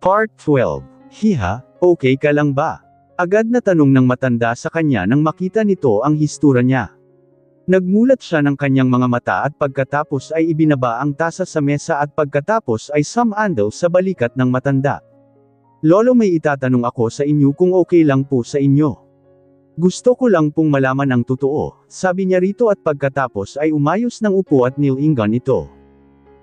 Part 12. Hiha, okay ka lang ba? Agad na tanong ng matanda sa kanya nang makita nito ang histura niya. Nagmulat siya ng kanyang mga mata at pagkatapos ay ibinaba ang tasa sa mesa at pagkatapos ay sumandal sa balikat ng matanda. Lolo, may itatanong ako sa inyo kung okay lang po sa inyo. Gusto ko lang pong malaman ang totoo, sabi niya rito at pagkatapos ay umayos ng upo at nilingan ito.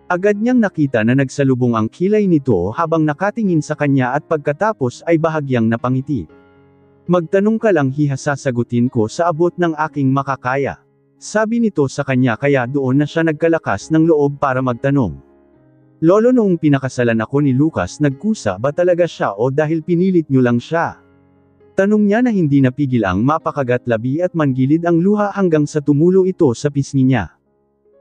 Agad niyang nakita na nagsalubong ang kilay nito habang nakatingin sa kanya at pagkatapos ay bahagyang napangiti. Magtanong ka lang, hiha, sasagutin ko sa abot ng aking makakaya. Sabi nito sa kanya, kaya doon na siya nagkalakas ng loob para magtanong. Lolo, noong pinakasalan ako ni Lucas, nagkusa ba talaga siya o dahil pinilit niyo lang siya? Tanong niya na hindi napigil ang mapakagat-labi at manggilid ang luha hanggang sa tumulo ito sa pisngi niya.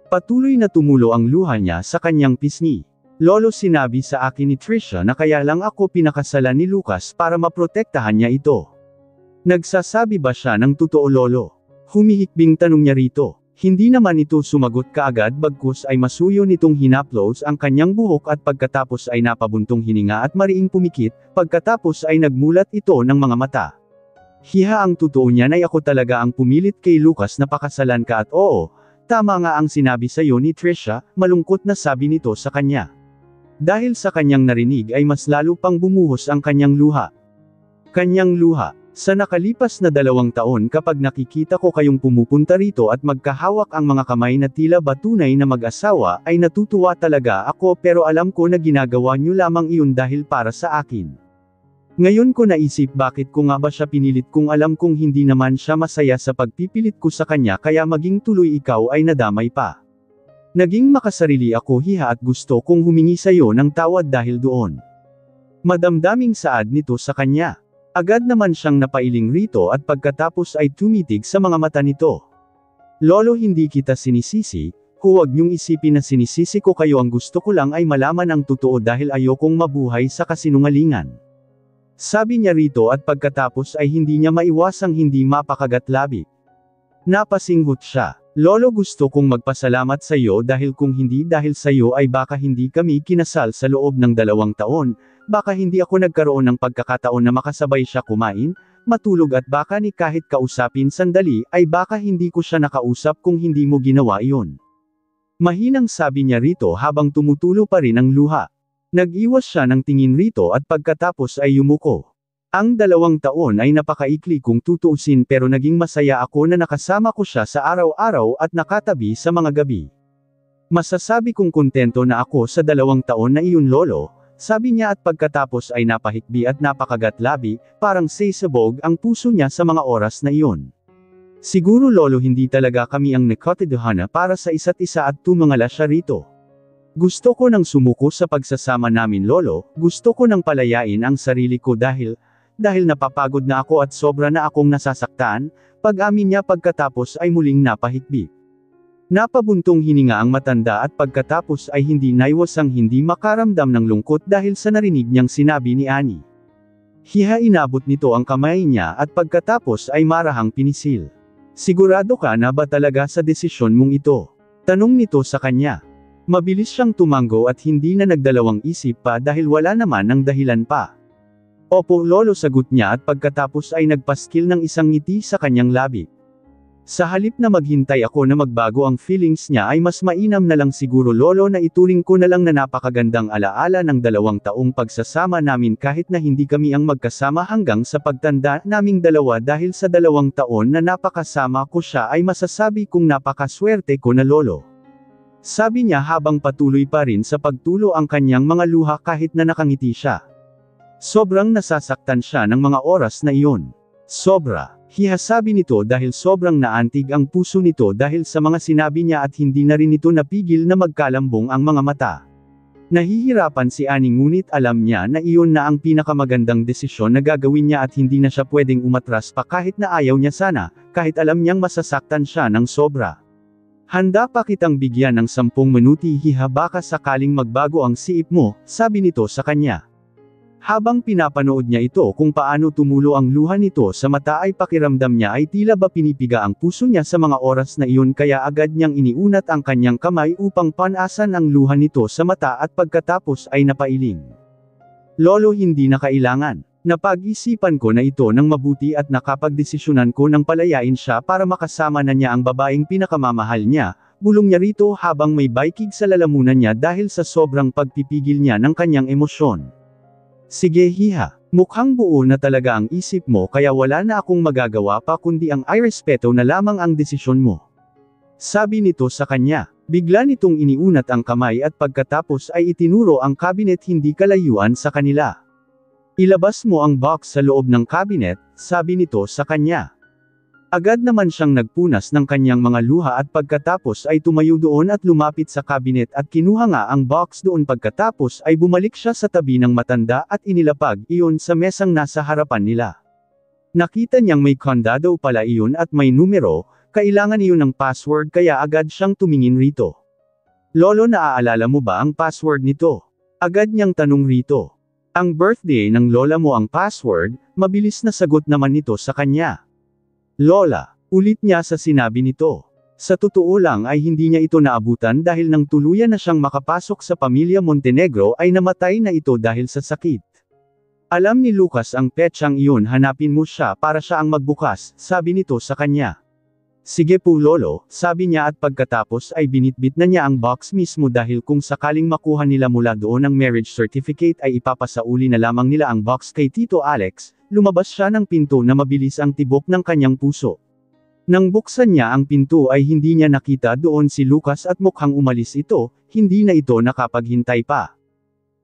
Patuloy na tumulo ang luha niya sa kanyang pisngi. Lolo, sinabi sa akin ni Trisha na kaya lang ako pinakasalan ni Lucas para maprotektahan niya ito. Nagsasabi ba siya ng totoo, Lolo? Humihikbing tanong niya rito. Hindi naman ito sumagot kaagad, bagkus ay masuyo nitong hinaplos ang kanyang buhok at pagkatapos ay napabuntong hininga at mariing pumikit, pagkatapos ay nagmulat ito ng mga mata. Hiha, ang totoo niyan ay ako talaga ang pumilit kay Lucas na pakasalan ka at oo, tama nga ang sinabi sa iyo ni Trisha, malungkot na sabi nito sa kanya. Dahil sa kanyang narinig ay mas lalo pang bumuhos ang kanyang luha. Kanyang luha. Sa nakalipas na 2 taon kapag nakikita ko kayong pumupunta rito at magkahawak ang mga kamay na tila ba tunay na mag-asawa, ay natutuwa talaga ako, pero alam ko na ginagawa niyo lamang iyon dahil para sa akin. Ngayon ko naisip bakit ko nga ba siya pinilit kung alam kong hindi naman siya masaya sa pagpipilit ko sa kanya, kaya maging tuloy ikaw ay nadamay pa. Naging makasarili ako, hiha, at gusto kong humingi sa iyo ng tawad dahil doon. Madamdaming saad nito sa kanya. Agad naman siyang napailing rito at pagkatapos ay tumitig sa mga mata nito. Lolo, hindi kita sinisisi, huwag niyong isipin na sinisisi ko kayo, ang gusto ko lang ay malaman ang totoo dahil ayokong mabuhay sa kasinungalingan. Sabi niya rito at pagkatapos ay hindi niya maiwasang hindi mapakagat-labi. Napasinghot siya. Lolo, gusto kong magpasalamat sa iyo dahil kung hindi dahil sa iyo ay baka hindi kami kinasal sa loob ng 2 taon, baka hindi ako nagkaroon ng pagkakataon na makasabay siya kumain, matulog at baka ni kahit kausapin sandali ay baka hindi ko siya nakausap kung hindi mo ginawa iyon. Mahinang sabi niya rito habang tumutulo pa rin ang luha. Nag-iwas siya ng tingin rito at pagkatapos ay yumuko. Ang 2 taon ay napakaikli kung tutuusin, pero naging masaya ako na nakasama ko siya sa araw-araw at nakatabi sa mga gabi. Masasabi kong kontento na ako sa 2 taon na iyon, Lolo, sabi niya at pagkatapos ay napahikbi at napakagat-labi, parang sasabog ang puso niya sa mga oras na iyon. Siguro, Lolo, hindi talaga kami ang nakatidhana para sa isa't isa at tumangala siya rito. Gusto ko nang sumuko sa pagsasama namin, Lolo, gusto ko nang palayain ang sarili ko dahil napapagod na ako at sobra na akong nasasaktan, pag-amin niya pagkatapos ay muling napahikbi. Napabuntong hininga ang matanda at pagkatapos ay hindi naiwasang hindi makaramdam ng lungkot dahil sa narinig niyang sinabi ni Annie. Hiha, inabot nito ang kamay niya at pagkatapos ay marahang pinisil. Sigurado ka na ba talaga sa desisyon mong ito? Tanong nito sa kanya. Mabilis siyang tumango at hindi na nagdalawang isip pa dahil wala naman ng dahilan pa. Opo, Lolo, sagot niya at pagkatapos ay nagpaskil ng isang ngiti sa kanyang labi. Sa halip na maghintay ako na magbago ang feelings niya ay mas mainam na lang siguro, Lolo, na ituring ko na lang na napakagandang alaala ng 2 taong pagsasama namin kahit na hindi kami ang magkasama hanggang sa pagtanda naming dalawa, dahil sa 2 taon na napakasama ko siya ay masasabi kong napakaswerte ko na, Lolo. Sabi niya habang patuloy pa rin sa pagtulo ang kanyang mga luha kahit na nakangiti siya. Sobrang nasasaktan siya ng mga oras na iyon. Sobra. Hiha, sabi nito dahil sobrang naantig ang puso nito dahil sa mga sinabi niya at hindi na rin ito napigil na magkalambong ang mga mata. Nahihirapan si Annie ngunit alam niya na iyon na ang pinakamagandang desisyon na gagawin niya at hindi na siya pwedeng umatras pa kahit na ayaw niya sana, kahit alam niyang masasaktan siya ng sobra. Handa pa kitang bigyan ng 10 minuti, hiha, baka sakaling magbago ang siip mo, sabi nito sa kanya. Habang pinapanood niya ito kung paano tumulo ang luha nito sa mata ay pakiramdam niya ay tila ba pinipiga ang puso niya sa mga oras na iyon, kaya agad niyang iniunat ang kanyang kamay upang panasan ang luha nito sa mata at pagkatapos ay napailing. Lolo, hindi na kailangan. Napag-isipan ko na ito ng mabuti at nakapagdesisyonan ko nang palayain siya para makasama na niya ang babaeng pinakamamahal niya, bulong niya rito habang may baikig sa lalamunan niya dahil sa sobrang pagpipigil niya ng kanyang emosyon. Sige hiha, mukhang buo na talaga ang isip mo kaya wala na akong magagawa pa kundi ang irespeto na lamang ang desisyon mo. Sabi nito sa kanya. Bigla nitong iniunat ang kamay at pagkatapos ay itinuro ang cabinet hindi kalayuan sa kanila. Ilabas mo ang box sa loob ng cabinet, sabi nito sa kanya. Agad naman siyang nagpunas ng kanyang mga luha at pagkatapos ay tumayo doon at lumapit sa cabinet at kinuha nga ang box doon pagkatapos ay bumalik siya sa tabi ng matanda at inilapag iyon sa mesang nasa harapan nila. Nakita niyang may kandado pala iyon at may numero, kailangan iyon ng password kaya agad siyang tumingin rito. Lolo, naaalala mo ba ang password nito? Agad niyang tanong rito. Ang birthday ng lola mo ang password, mabilis na sagot naman nito sa kanya. Lola, ulit niya sa sinabi nito. Sa totoo lang ay hindi niya ito naabutan dahil nang tuluyan na siyang makapasok sa pamilya Montenegro ay namatay na ito dahil sa sakit. Alam ni Lucas ang petsang iyon, hanapin mo siya para siya ang magbukas, sabi nito sa kanya. Sige po lolo, sabi niya at pagkatapos ay binitbit na niya ang box mismo dahil kung sakaling makuha nila mula doon ang marriage certificate ay ipapasauli na lamang nila ang box kay Tito Alex, lumabas siya ng pinto na mabilis ang tibok ng kanyang puso. Nang buksan niya ang pinto ay hindi niya nakita doon si Lucas at mukhang umalis ito, hindi na ito nakapaghintay pa.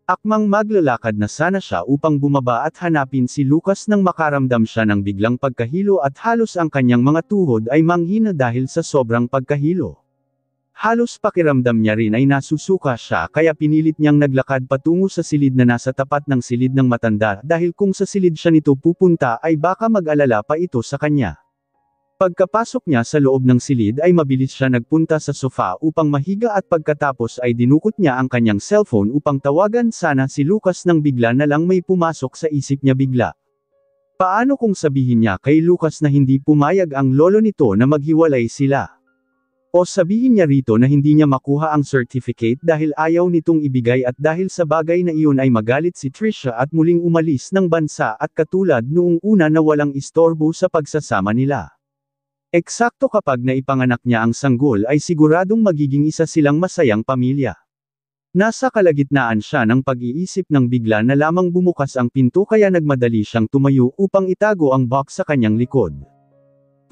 Akmang maglalakad na sana siya upang bumaba at hanapin si Lucas nang makaramdam siya ng biglang pagkahilo at halos ang kanyang mga tuhod ay manghina dahil sa sobrang pagkahilo. Halos pakiramdam niya rin ay nasusuka siya kaya pinilit niyang naglakad patungo sa silid na nasa tapat ng silid ng matanda dahil kung sa silid siya nito pupunta ay baka mag-alala pa ito sa kanya. Pagkapasok niya sa loob ng silid ay mabilis siya nagpunta sa sofa upang mahiga at pagkatapos ay dinukot niya ang kanyang cellphone upang tawagan sana si Lucas nang bigla na lang may pumasok sa isip niya bigla. Paano kung sabihin niya kay Lucas na hindi pumayag ang lolo nito na maghiwalay sila? O sabihin niya rito na hindi niya makuha ang certificate dahil ayaw nitong ibigay at dahil sa bagay na iyon ay magalit si Trisha at muling umalis ng bansa at katulad noong una na walang istorbo sa pagsasama nila. Eksakto kapag naipanganak niya ang sanggol ay siguradong magiging isa silang masayang pamilya. Nasa kalagitnaan siya ng pag-iisip nang bigla na lamang bumukas ang pinto kaya nagmadali siyang tumayo upang itago ang box sa kanyang likod.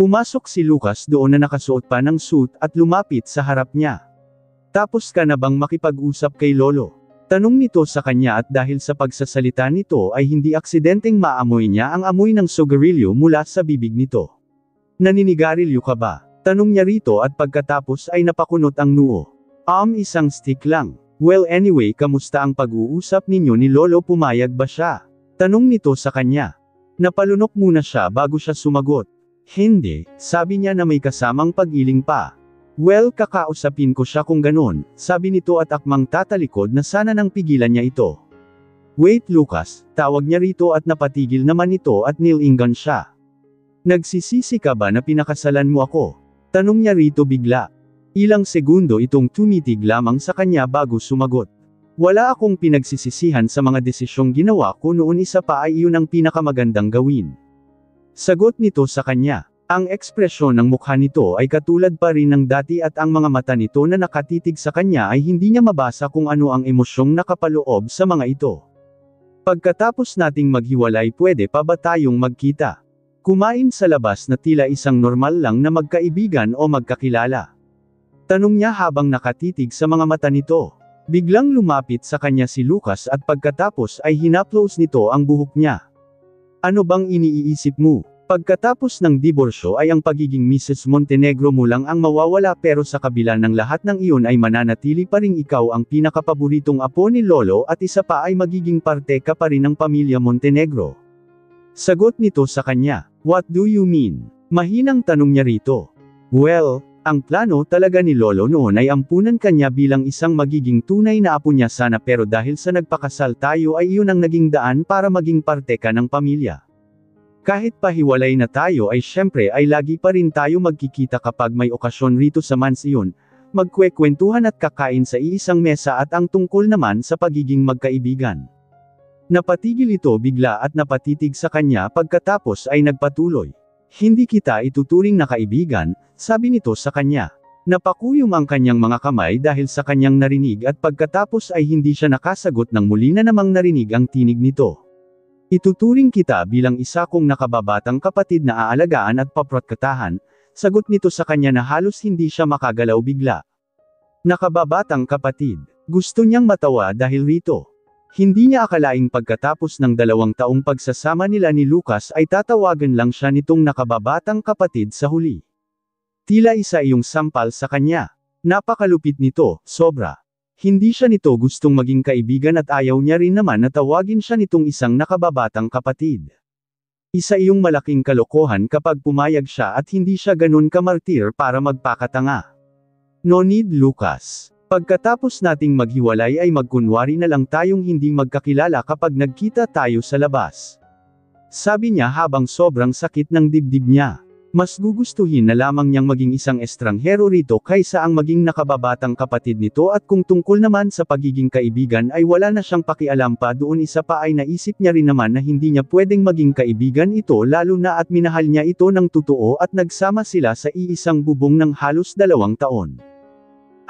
Pumasok si Lucas doon na nakasuot pa ng suit at lumapit sa harap niya. Tapos ka na bang makipag-usap kay Lolo? Tanong nito sa kanya at dahil sa pagsasalita nito ay hindi aksidenteng maamoy niya ang amoy ng sigarilyo mula sa bibig nito. Naninigarilyo ka ba? Tanong niya rito at pagkatapos ay napakunot ang noo. Isang stick lang. Well anyway, kamusta ang pag-uusap ninyo ni Lolo, pumayag ba siya? Tanong nito sa kanya. Napalunok muna siya bago siya sumagot. Hindi, sabi niya na may kasamang pag-iling pa. Well, kakausapin ko siya kung ganon, sabi nito at akmang tatalikod na sana nang pigilan niya ito. Wait Lucas, tawag niya rito at napatigil naman ito at nilingan siya. Nagsisisi ka ba na pinakasalan mo ako? Tanong niya rito bigla. Ilang segundo itong tumitig lamang sa kanya bago sumagot. Wala akong pinagsisisihan sa mga desisyong ginawa ko noon, isa pa ay iyon ang pinakamagandang gawin. Sagot nito sa kanya. Ang ekspresyon ng mukha nito ay katulad pa rin ng dati at ang mga mata nito na nakatitig sa kanya ay hindi niya mabasa kung ano ang emosyong nakapaloob sa mga ito. Pagkatapos nating maghiwalay, pwede pa ba tayong magkita? Kumain sa labas na tila isang normal lang na magkaibigan o magkakilala. Tanong niya habang nakatitig sa mga mata nito. Biglang lumapit sa kanya si Lucas at pagkatapos ay hinaplos nito ang buhok niya. Ano bang iniisip mo? Pagkatapos ng diborsyo ay ang pagiging Mrs. Montenegro mo lang ang mawawala, pero sa kabila ng lahat ng iyon ay mananatili pa ring ikaw ang pinakapaboritong apo ni Lolo at isa pa ay magiging parte ka pa rin ng pamilya Montenegro. Sagot nito sa kanya. What do you mean? Mahinang tanong niya rito. Well, ang plano talaga ni Lolo noon ay ampunan kanya bilang isang magiging tunay na apo niya sana, pero dahil sa nagpakasal tayo ay iyon ang naging daan para maging parte ka ng pamilya. Kahit pahiwalay na tayo ay syempre ay lagi pa rin tayo magkikita kapag may okasyon rito sa mansyon, magkwekwentuhan at kakain sa iisang mesa at ang tungkol naman sa pagiging magkaibigan. Napatigil ito bigla at napatitig sa kanya pagkatapos ay nagpatuloy. Hindi kita ituturing na kaibigan, sabi nito sa kanya. Napakuyom ang kanyang mga kamay dahil sa kanyang narinig at pagkatapos ay hindi siya nakasagot nang muli na namang narinig ang tinig nito. Ituturing kita bilang isa kong nakababatang kapatid na aalagaan at paprotektahan, sagot nito sa kanya na halos hindi siya makagalaw bigla. Nakababatang kapatid. Gusto niyang matawa dahil rito. Hindi niya akalaing pagkatapos ng 2 taong pagsasama nila ni Lucas ay tatawagan lang siya nitong nakababatang kapatid sa huli. Tila isa iyong sampal sa kanya. Napakalupit nito, sobra. Hindi siya nito gustong maging kaibigan at ayaw niya rin naman na tawagin siya nitong isang nakababatang kapatid. Isa iyong malaking kalokohan kapag pumayag siya at hindi siya ganun kamartir para magpakatanga. No need Lucas. Pagkatapos nating maghiwalay ay magkunwari na lang tayong hindi magkakilala kapag nagkita tayo sa labas. Sabi niya habang sobrang sakit ng dibdib niya. Mas gugustuhin na lamang niyang maging isang estranghero rito kaysa ang maging nakababatang kapatid nito at kung tungkol naman sa pagiging kaibigan ay wala na siyang pakialam pa doon. Isa pa ay naisip niya rin naman na hindi niya pwedeng maging kaibigan ito lalo na at minahal niya ito ng totoo at nagsama sila sa iisang bubong ng halos 2 taon.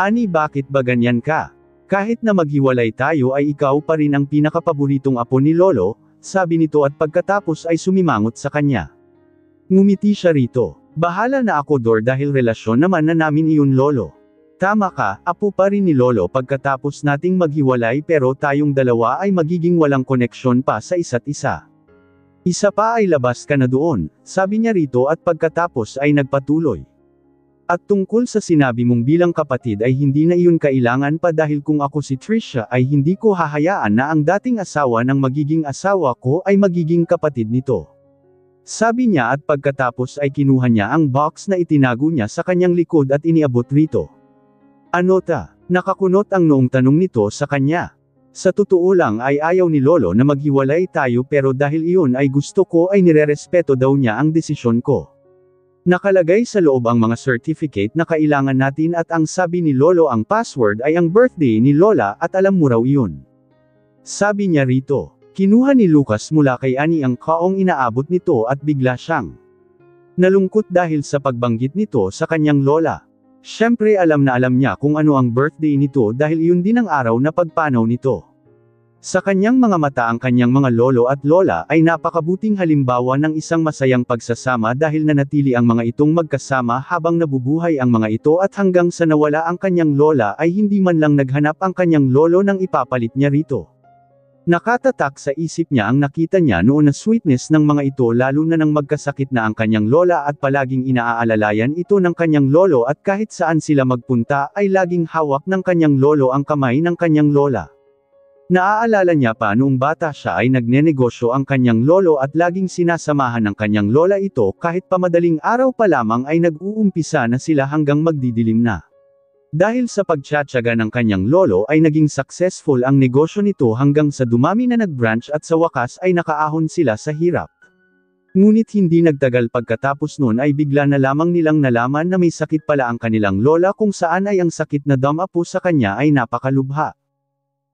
Ani bakit ba ganyan ka? Kahit na maghiwalay tayo ay ikaw pa rin ang pinakapaboritong apo ni Lolo, sabi nito at pagkatapos ay sumimangot sa kanya. Ngumiti siya rito. Bahala na ako Dor dahil relasyon naman na namin iyon Lolo. Tama ka, apo pa rin ni Lolo pagkatapos nating maghiwalay pero tayong dalawa ay magiging walang koneksyon pa sa isa't isa. Isa pa ay labas ka na doon, sabi niya rito at pagkatapos ay nagpatuloy. At tungkol sa sinabi mong bilang kapatid ay hindi na iyon kailangan pa dahil kung ako si Trisha ay hindi ko hahayaan na ang dating asawa ng magiging asawa ko ay magiging kapatid nito. Sabi niya at pagkatapos ay kinuha niya ang box na itinago niya sa kanyang likod at iniabot rito. Anota, nakakunot ang noong tanong nito sa kanya. Sa totoo lang ay ayaw ni Lolo na maghiwalay tayo pero dahil iyon ay gusto ko ay nirerespeto daw niya ang desisyon ko. Nakalagay sa loob ang mga certificate na kailangan natin at ang sabi ni Lolo ang password ay ang birthday ni Lola at alam mo raw iyon. Sabi niya rito, kinuha ni Lucas mula kay Annie ang kaong inaabot nito at bigla siyang nalungkot dahil sa pagbanggit nito sa kanyang lola. Siyempre alam na alam niya kung ano ang birthday nito dahil iyon din ang araw na pagpanaw nito. Sa kanyang mga mata ang kanyang mga lolo at lola ay napakabuting halimbawa ng isang masayang pagsasama dahil nanatili ang mga itong magkasama habang nabubuhay ang mga ito at hanggang sa nawala ang kanyang lola ay hindi man lang naghanap ang kanyang lolo nang ipapalit niya rito. Nakatatak sa isip niya ang nakita niya noon na sweetness ng mga ito lalo na nang magkasakit na ang kanyang lola at palaging inaaalalayan ito ng kanyang lolo at kahit saan sila magpunta ay laging hawak ng kanyang lolo ang kamay ng kanyang lola. Naaalala niya pa noong bata siya ay nagnenegosyo ang kanyang lolo at laging sinasamahan ng kanyang lola ito kahit pamadaling araw pa lamang ay nag-uumpisa na sila hanggang magdidilim na. Dahil sa pagtsatsaga ng kanyang lolo ay naging successful ang negosyo nito hanggang sa dumami na nag-branch at sa wakas ay nakaahon sila sa hirap. Ngunit hindi nagtagal pagkatapos noon ay bigla na lamang nilang nalaman na may sakit pala ang kanilang lola kung saan ay ang sakit na dama po sa kanya ay napakalubha.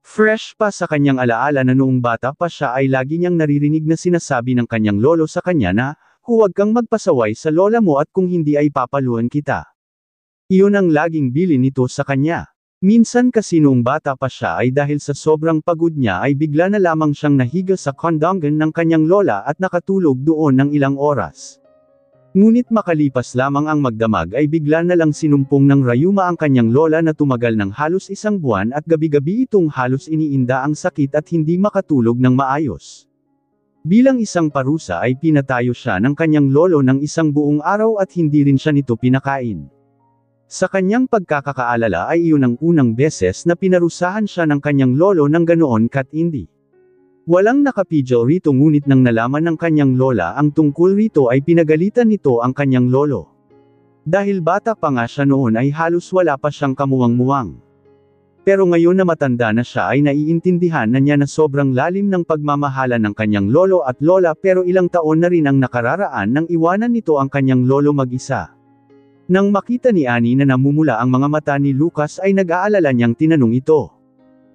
Fresh pa sa kanyang alaala na noong bata pa siya ay lagi niyang naririnig na sinasabi ng kanyang lolo sa kanya na, huwag kang magpasaway sa lola mo at kung hindi ay papaluan kita. Iyon ang laging bilin nito sa kanya. Minsan kasi noong bata pa siya ay dahil sa sobrang pagod niya ay bigla na lamang siyang nahiga sa kondongan ng kanyang lola at nakatulog doon ng ilang oras. Ngunit makalipas lamang ang magdamag ay bigla na lang sinumpong ng rayuma ang kanyang lola na tumagal ng halos 1 buwan at gabi-gabi itong halos iniinda ang sakit at hindi makatulog ng maayos. Bilang isang parusa ay pinatayo siya ng kanyang lolo ng 1 buong araw at hindi rin siya nito pinakain. Sa kanyang pagkakaalala ay iyon ang unang beses na pinarusahan siya ng kanyang lolo ng ganoon katindi. Walang nakapidyo rito ngunit nang nalaman ng kanyang lola ang tungkol rito ay pinagalitan nito ang kanyang lolo. Dahil bata pa nga siya noon ay halos wala pa siyang kamuwang-muwang. Pero ngayon na matanda na siya ay naiintindihan na niya na sobrang lalim ng pagmamahala ng kanyang lolo at lola pero ilang taon na rin ang nakararaan nang iwanan nito ang kanyang lolo mag-isa. Nang makita ni Annie na namumula ang mga mata ni Lucas ay nag-aalala niyang tinanong ito.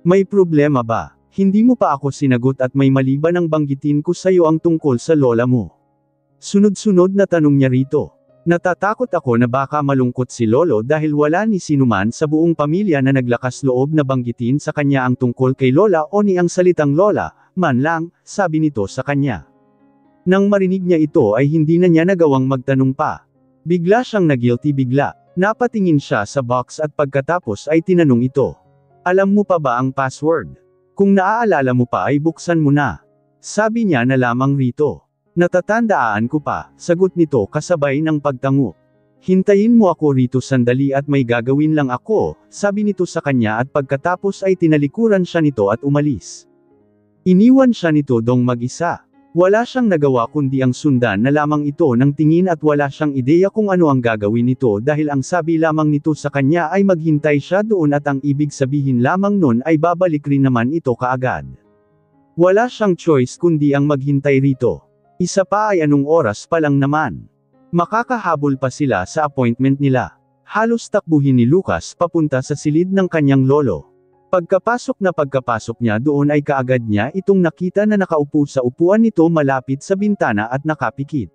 May problema ba? Hindi mo pa ako sinagot at may mali ba nang banggitin ko sa'yo ang tungkol sa lola mo? Sunod-sunod na tanong niya rito. Natatakot ako na baka malungkot si Lolo dahil wala ni sinuman sa buong pamilya na naglakas loob na banggitin sa kanya ang tungkol kay Lola o ni ang salitang Lola, man lang, sabi nito sa kanya. Nang marinig niya ito ay hindi na niya nagawang magtanong pa. Bigla siyang nagilty bigla. Napatingin siya sa box at pagkatapos ay tinanong ito. Alam mo pa ba ang password? Kung naaalala mo pa ay buksan mo na. Sabi niya na lamang rito. Natatandaan ko pa, sagot nito kasabay ng pagtango. Hintayin mo ako rito sandali at may gagawin lang ako, sabi nito sa kanya at pagkatapos ay tinalikuran siya nito at umalis. Iniwan siya nito dong mag-isa. Wala siyang nagawa kundi ang sundan na lamang ito ng tingin at wala siyang ideya kung ano ang gagawin nito dahil ang sabi lamang nito sa kanya ay maghintay siya doon at ang ibig sabihin lamang nun ay babalik rin naman ito kaagad. Wala siyang choice kundi ang maghintay rito. Isa pa ay anong oras pa lang naman. Makakahabol pa sila sa appointment nila. Halos takbuhin ni Lucas papunta sa silid ng kanyang lolo. Pagkapasok niya doon ay kaagad niya itong nakita na nakaupo sa upuan nito malapit sa bintana at nakapikit.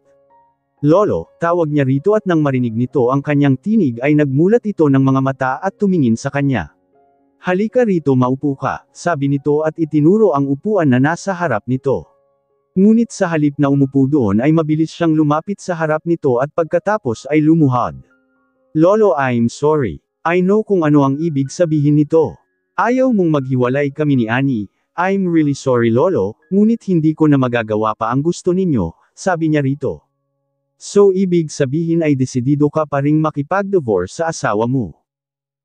Lolo, tawag niya rito at nang marinig nito ang kanyang tinig ay nagmulat ito ng mga mata at tumingin sa kanya. Halika rito maupo ka, sabi nito at itinuro ang upuan na nasa harap nito. Ngunit sa halip na umupo doon ay mabilis siyang lumapit sa harap nito at pagkatapos ay lumuhod. Lolo, I'm sorry. I know kung ano ang ibig sabihin nito. Ayaw mong maghiwalay kami ni Annie. I'm really sorry Lolo, ngunit hindi ko na magagawa pa ang gusto ninyo, sabi niya rito. So ibig sabihin ay desidido ka pa ring makipag-divorce sa asawa mo?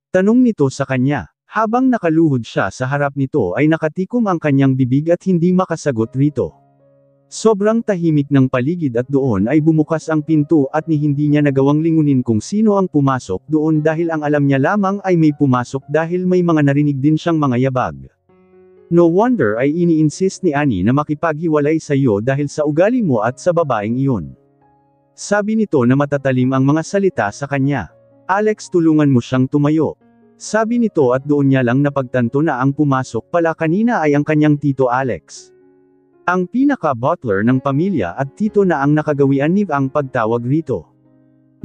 Tanong nito sa kanya. Habang nakaluhod siya sa harap nito ay nakatikom ang kanyang bibig at hindi makasagot rito. Sobrang tahimik ng paligid at doon ay bumukas ang pinto at ni hindi niya nagawang lingunin kung sino ang pumasok doon dahil ang alam niya lamang ay may pumasok dahil may mga narinig din siyang mga yabag. No wonder ay ini-insist ni Annie na makipaghiwalay sa iyo dahil sa ugali mo at sa babaeng iyon. Sabi nito na matatalim ang mga salita sa kanya. Alex, tulungan mo siyang tumayo. Sabi nito at doon niya lang napagtanto na ang pumasok pala kanina ay ang kanyang tito Alex. Ang pinaka-butler ng pamilya at tito na ang nakagawian ni ang pagtawag rito.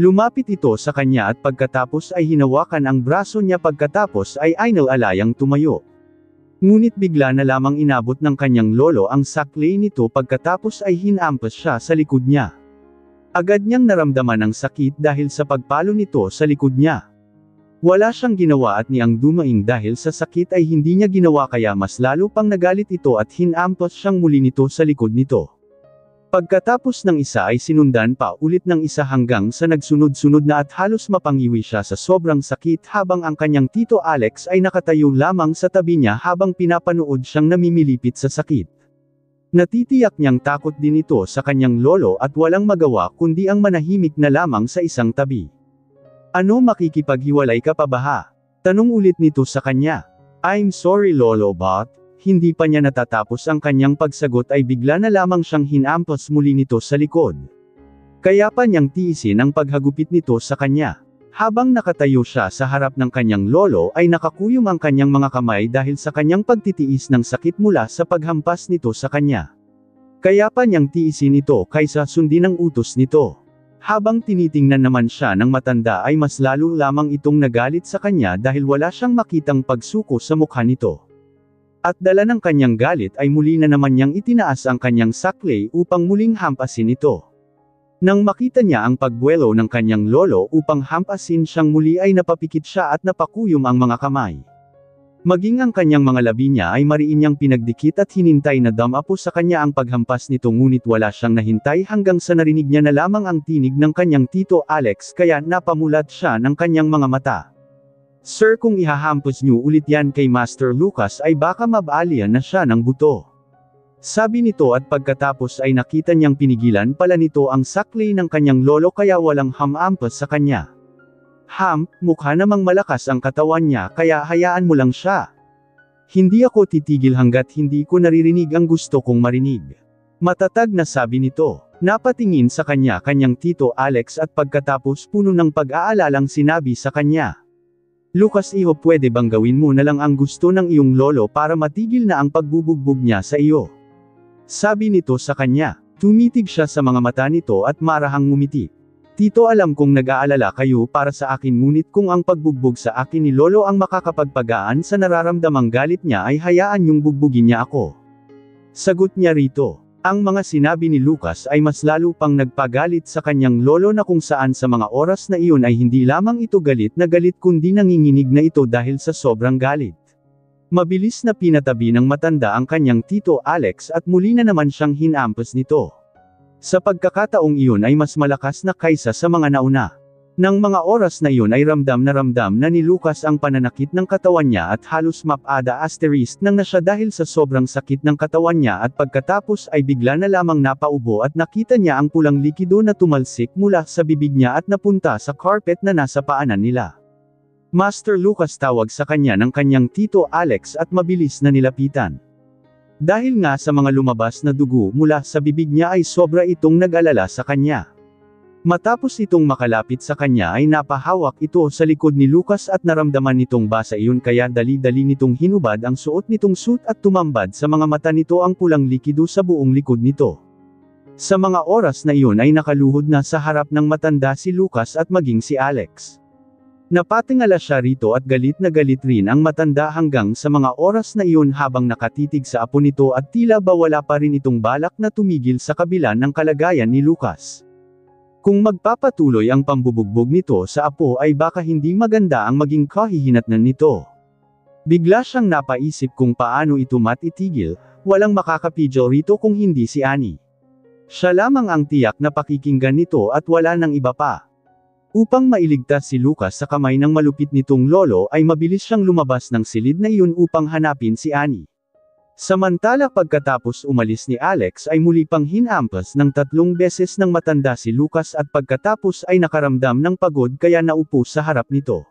Lumapit ito sa kanya at pagkatapos ay hinawakan ang braso niya pagkatapos ay alayang tumayo. Ngunit bigla na lamang inabot ng kanyang lolo ang saklay nito pagkatapos ay hinampas siya sa likod niya. Agad niyang naramdaman ang sakit dahil sa pagpalo nito sa likod niya. Wala siyang ginawa at niyang dumaing dahil sa sakit ay hindi niya ginawa kaya mas lalo pang nagalit ito at hinampas siyang muli nito sa likod nito. Pagkatapos ng isa ay sinundan pa ulit ng isa hanggang sa nagsunod-sunod na at halos mapangiwi siya sa sobrang sakit habang ang kanyang tito Alex ay nakatayo lamang sa tabi niya habang pinapanood siyang namimilipit sa sakit. Natitiyak niyang takot din ito sa kanyang lolo at walang magawa kundi ang manahimik na lamang sa isang tabi. Ano, makikipaghiwalay ka pa ba ha? Tanong ulit nito sa kanya. I'm sorry Lolo but, hindi pa niya natatapos ang kanyang pagsagot ay bigla na lamang siyang hinampas muli nito sa likod. Kaya pa niyang tiisin ang paghagupit nito sa kanya. Habang nakatayo siya sa harap ng kanyang lolo ay nakakuyom ang kanyang mga kamay dahil sa kanyang pagtitiis ng sakit mula sa paghampas nito sa kanya. Kaya pa niyang tiisin ito kaysa sundin ang utos nito. Habang tinitingnan naman siya ng matanda ay mas lalo lamang itong nagalit sa kanya dahil wala siyang makitang pagsuko sa mukha nito. At dala ng kanyang galit ay muli na naman niyang itinaas ang kanyang saklay upang muling hampasin ito. Nang makita niya ang pagbuwelo ng kanyang lolo upang hampasin siyang muli ay napapikit siya at napakuyom ang mga kamay. Maging ang kanyang mga labi niya ay mariin niyang pinagdikit at hinintay na damapo sa kanya ang paghampas nito ngunit wala siyang nahintay hanggang sa narinig niya na lamang ang tinig ng kanyang tito Alex kaya napamulat siya ng kanyang mga mata. Sir, kung ihahampas niyo ulit yan kay Master Lucas ay baka mabalian na siya ng buto. Sabi nito at pagkatapos ay nakita niyang pinigilan pala nito ang saklay ng kanyang lolo kaya walang hamampas sa kanya. Mukha namang malakas ang katawan niya kaya hayaan mo lang siya. Hindi ako titigil hanggat hindi ko naririnig ang gusto kong marinig. Matatag na sabi nito. Napatingin sa kanya kanyang tito Alex at pagkatapos puno ng pag-aalalang sinabi sa kanya. Lucas iho, pwede bang gawin mo na lang ang gusto ng iyong lolo para matigil na ang pagbubugbog niya sa iyo? Sabi nito sa kanya. Tumitig siya sa mga mata nito at marahang ngumiti. Tito, alam kong nag-aalala kayo para sa akin, ngunit kung ang pagbugbog sa akin ni lolo ang makakapagpagaan sa nararamdamang galit niya ay hayaan niyong bugbugin niya ako. Sagot niya rito. Ang mga sinabi ni Lucas ay mas lalo pang nagpagalit sa kanyang lolo, na kung saan sa mga oras na iyon ay hindi lamang ito galit na galit kundi nanginginig na ito dahil sa sobrang galit. Mabilis na pinatabi ng matanda ang kanyang tito Alex at muli na naman siyang hinampas nito. Sa pagkakataong iyon ay mas malakas na kaysa sa mga nauna. Nang mga oras na iyon ay ramdam na ni Lucas ang pananakit ng katawan niya at halos mapada asterisk nang na siya dahil sa sobrang sakit ng katawan niya, at pagkatapos ay bigla na lamang napaubo at nakita niya ang pulang likido na tumalsik mula sa bibig niya at napunta sa carpet na nasa paanan nila. Master Lucas, tawag sa kanya ng kanyang tito Alex at mabilis na nilapitan. Dahil nga sa mga lumabas na dugo mula sa bibig niya ay sobra itong nag-alala sa kanya. Matapos itong makalapit sa kanya ay napahawak ito sa likod ni Lucas at naramdaman nitong basa iyon, kaya dali-dali nitong hinubad ang suot nitong suit at tumambad sa mga mata nito ang pulang likido sa buong likod nito. Sa mga oras na iyon ay nakaluhod na sa harap ng matanda si Lucas at maging si Alex. Napatingala siya rito at galit na galit rin ang matanda hanggang sa mga oras na iyon habang nakatitig sa apo nito at tila ba wala pa rin itong balak na tumigil sa kabila ng kalagayan ni Lucas. Kung magpapatuloy ang pambubugbog nito sa apo ay baka hindi maganda ang maging kahihinatnan nito. Bigla siyang napaisip kung paano ito matitigil, walang makakapigil rito kung hindi si Annie. Siya lamang ang tiyak na pakikinggan nito at wala nang iba pa. Upang mailigtas si Lucas sa kamay ng malupit nitong lolo ay mabilis siyang lumabas ng silid na iyon upang hanapin si Annie. Samantala pagkatapos umalis ni Alex ay muli pang hinampas ng 3 beses ng matanda si Lucas at pagkatapos ay nakaramdam ng pagod kaya naupo sa harap nito.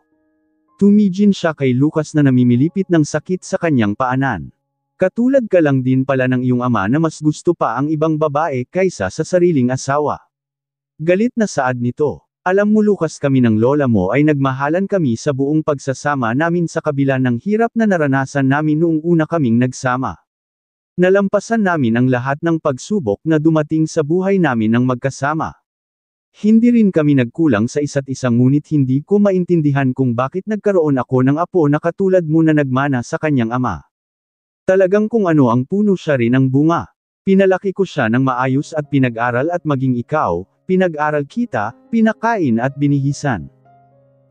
Tumigin siya kay Lucas na namimilipit ng sakit sa kanyang paanan. Katulad ka lang din pala ng iyong ama na mas gusto pa ang ibang babae kaysa sa sariling asawa. Galit na saad nito. Alam mo Lucas, kami ng lola mo ay nagmahalan kami sa buong pagsasama namin sa kabila ng hirap na naranasan namin noong una kaming nagsama. Nalampasan namin ang lahat ng pagsubok na dumating sa buhay namin ng magkasama. Hindi rin kami nagkulang sa isa't isa, ngunit hindi ko maintindihan kung bakit nagkaroon ako ng apo na katulad mo na nagmana sa kanyang ama. Talagang kung ano ang puno siya rin ang bunga. Pinalaki ko siya ng maayos at pinag-aral, at maging ikaw, pinag-aral kita, pinakain at binihisan.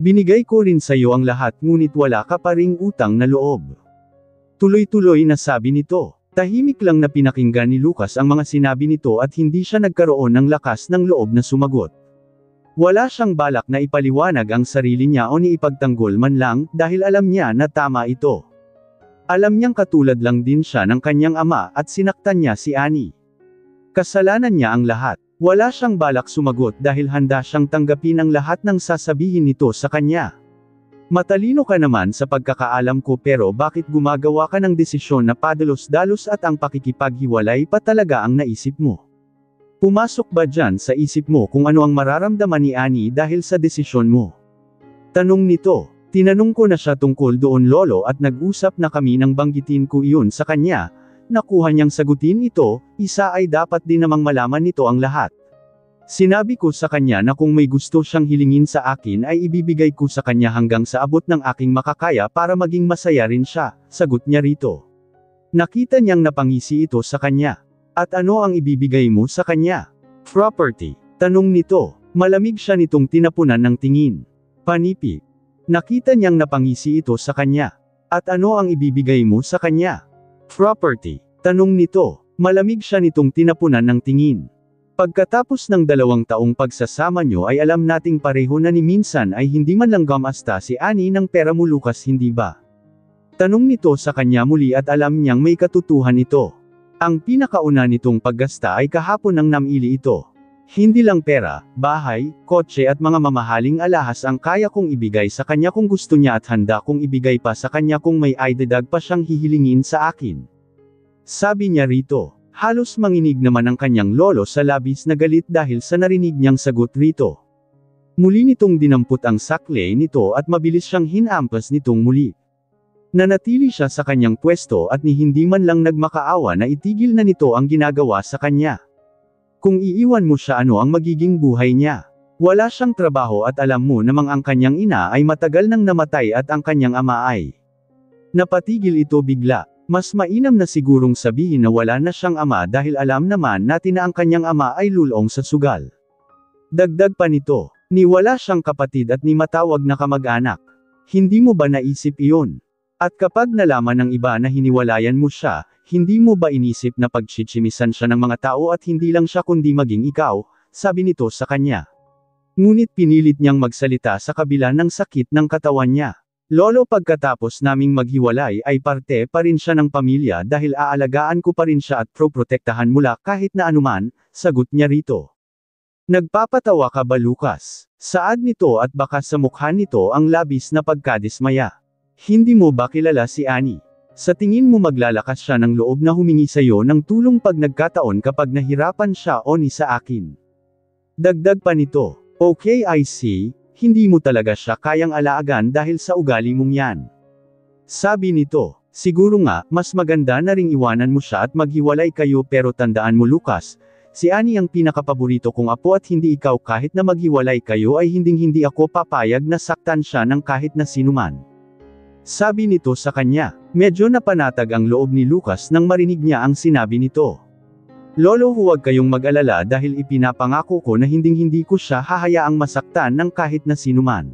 Binigay ko rin sa iyo ang lahat, ngunit wala ka pa ring utang na loob. Tuloy-tuloy na sabi nito. Tahimik lang na pinakinggan ni Lucas ang mga sinabi nito at hindi siya nagkaroon ng lakas ng loob na sumagot. Wala siyang balak na ipaliwanag ang sarili niya o ni ipagtanggol man lang, dahil alam niya na tama ito. Alam niyang katulad lang din siya ng kanyang ama at sinaktan niya si Annie. Kasalanan niya ang lahat. Wala siyang balak sumagot dahil handa siyang tanggapin ang lahat ng sasabihin nito sa kanya. Matalino ka naman sa pagkakaalam ko, pero bakit gumagawa ka ng desisyon na padalos-dalos at ang pakikipaghiwalay pa talaga ang naisip mo? Pumasok ba dyan sa isip mo kung ano ang mararamdaman ni Annie dahil sa desisyon mo? Tanong nito. Tinanong ko na siya tungkol doon lolo at nag-usap na kami nang banggitin ko iyon sa kanya. Nakuha niyang sagutin ito, isa ay dapat din namang malaman nito ang lahat. Sinabi ko sa kanya na kung may gusto siyang hilingin sa akin ay ibibigay ko sa kanya hanggang sa abot ng aking makakaya para maging masaya rin siya, sagot niya rito. Nakita niyang napangisi ito sa kanya. At ano ang ibibigay mo sa kanya? Property. Tanong nito. Malamig siya nitong tinapunan ng tingin. Panipig. Nakita niyang napangisi ito sa kanya. At ano ang ibibigay mo sa kanya? Property. Tanong nito. Malamig siya nitong tinapunan ng tingin. Pagkatapos ng 2 taong pagsasama nyo ay alam nating pareho na ni minsan ay hindi man lang gamasta si Annie ng pera mo Lucas, hindi ba? Tanong nito sa kanya muli at alam niyang may katotohan ito. Ang pinakauna nitong paggasta ay kahapon nang namili ito. Hindi lang pera, bahay, kotse at mga mamahaling alahas ang kaya kong ibigay sa kanya kung gusto niya, at handa kong ibigay pa sa kanya kung may idagdag pa siyang hihilingin sa akin. Sabi niya rito. Halos manginig naman ang kanyang lolo sa labis na galit dahil sa narinig niyang sagot rito. Muli nitong dinampot ang saklay nito at mabilis siyang hinampas nitong muli. Nanatili siya sa kanyang pwesto at ni hindi man lang nagmakaawa na itigil na nito ang ginagawa sa kanya. Kung iiwan mo siya ano ang magiging buhay niya? Wala siyang trabaho at alam mo namang ang kanyang ina ay matagal nang namatay at ang kanyang ama ay. Napatigil ito bigla. Mas mainam na sigurong sabihin na wala na siyang ama dahil alam naman natin na ang kanyang ama ay lulong sa sugal. Dagdag pa nito, ni wala siyang kapatid at ni matawag na kamag-anak. Hindi mo ba naisip iyon? At kapag nalaman ng iba na hiniwalayan mo siya, hindi mo ba inisip na pagchichimisan siya ng mga tao at hindi lang siya kundi maging ikaw, sabi nito sa kanya. Ngunit pinilit niyang magsalita sa kabila ng sakit ng katawan niya. Lolo, pagkatapos naming maghiwalay ay parte pa rin siya ng pamilya dahil aalagaan ko pa rin siya at protektahan mula kahit na anuman, sagot niya rito. Nagpapatawa ka ba, Lucas? Saad nito at baka sa mukha nito ang labis na pagkadismaya. Hindi mo ba kilala si Annie? Sa tingin mo maglalakas siya ng loob na humingi sa'yo ng tulong pag nagkataon kapag nahirapan siya o ni sa akin? Dagdag pa nito, okay, I see. Hindi mo talaga siya kayang alagaan dahil sa ugali mong yan. Sabi nito, siguro nga, mas maganda na ring iwanan mo siya at maghiwalay kayo pero tandaan mo, Lucas, si Annie ang pinakapaborito kong apo at hindi ikaw. Kahit na maghiwalay kayo ay hindi ako papayag na saktan siya ng kahit na sinuman. Sabi nito sa kanya. Medyo napanatag ang loob ni Lucas nang marinig niya ang sinabi nito. Lolo, huwag kayong mag-alala dahil ipinapangako ko na hindi ko siya hahayaang masaktan ng kahit na sinuman.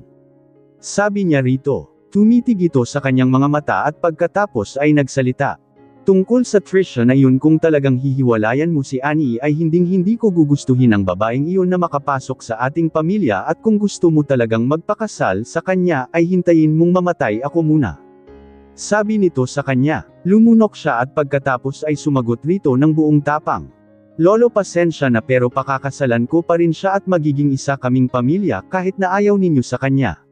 Sabi niya rito. Tumitig ito sa kanyang mga mata at pagkatapos ay nagsalita. Tungkol sa Trisha na yun, kung talagang hihiwalayan mo si Annie ay hindi ko gugustuhin ang babaeng iyon na makapasok sa ating pamilya at kung gusto mo talagang magpakasal sa kanya ay hintayin mong mamatay ako muna. Sabi nito sa kanya. Lumunok siya at pagkatapos ay sumagot rito ng buong tapang. Lolo, pasensya na pero pakakasalan ko pa rin siya at magiging isa kaming pamilya kahit na ayaw ninyo sa kanya.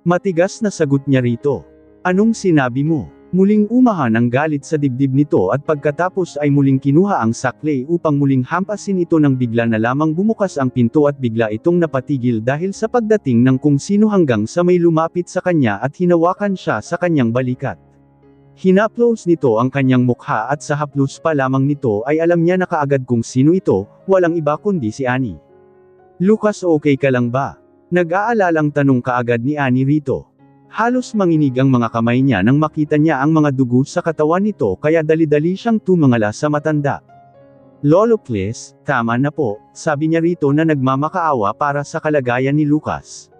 Matigas na sagot niya rito. Anong sinabi mo? Muling umahan ang galit sa dibdib nito at pagkatapos ay muling kinuha ang saklay upang muling hampasin ito nang bigla na lamang bumukas ang pinto at bigla itong napatigil dahil sa pagdating ng kung sino hanggang sa may lumapit sa kanya at hinawakan siya sa kanyang balikat. Hinaplos nito ang kanyang mukha at sa haplos pa lamang nito ay alam niya na kaagad kung sino ito, walang iba kundi si Annie. Lucas, okay ka lang ba? Nag-aalalang tanong kaagad ni Annie rito. Halos manginig ang mga kamay niya nang makita niya ang mga dugo sa katawan nito kaya dali-dali siyang tumangala sa matanda. Lolo, please, tama na po, sabi niya rito na nagmamakaawa para sa kalagayan ni Lucas.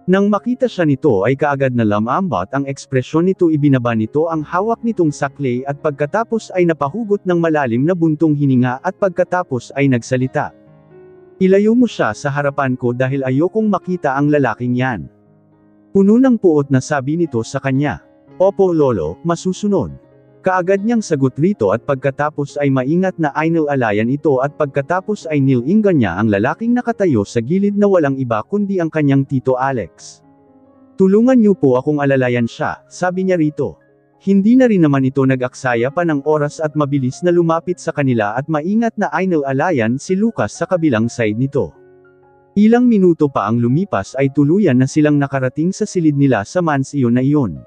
Nang makita siya nito ay kaagad na lamambat ang ekspresyon nito, ibinaba nito ang hawak nitong saklay at pagkatapos ay napahugot ng malalim na buntong hininga at pagkatapos ay nagsalita. Ilayo mo siya sa harapan ko dahil ayokong makita ang lalaking yan. Puno ng puot na sabi nito sa kanya. Opo, Lolo, masusunod. Kaagad niyang sagot rito at pagkatapos ay maingat na inilalayan ito at pagkatapos ay nilinggan niya ang lalaking nakatayo sa gilid na walang iba kundi ang kanyang tito Alex. Tulungan niyo po akong alalayan siya, sabi niya rito. Hindi na rin naman ito nag-aksaya pa ng oras at mabilis na lumapit sa kanila at maingat na inilalayan si Lucas sa kabilang side nito. Ilang minuto pa ang lumipas ay tuluyan na silang nakarating sa silid nila sa mansyon na iyon.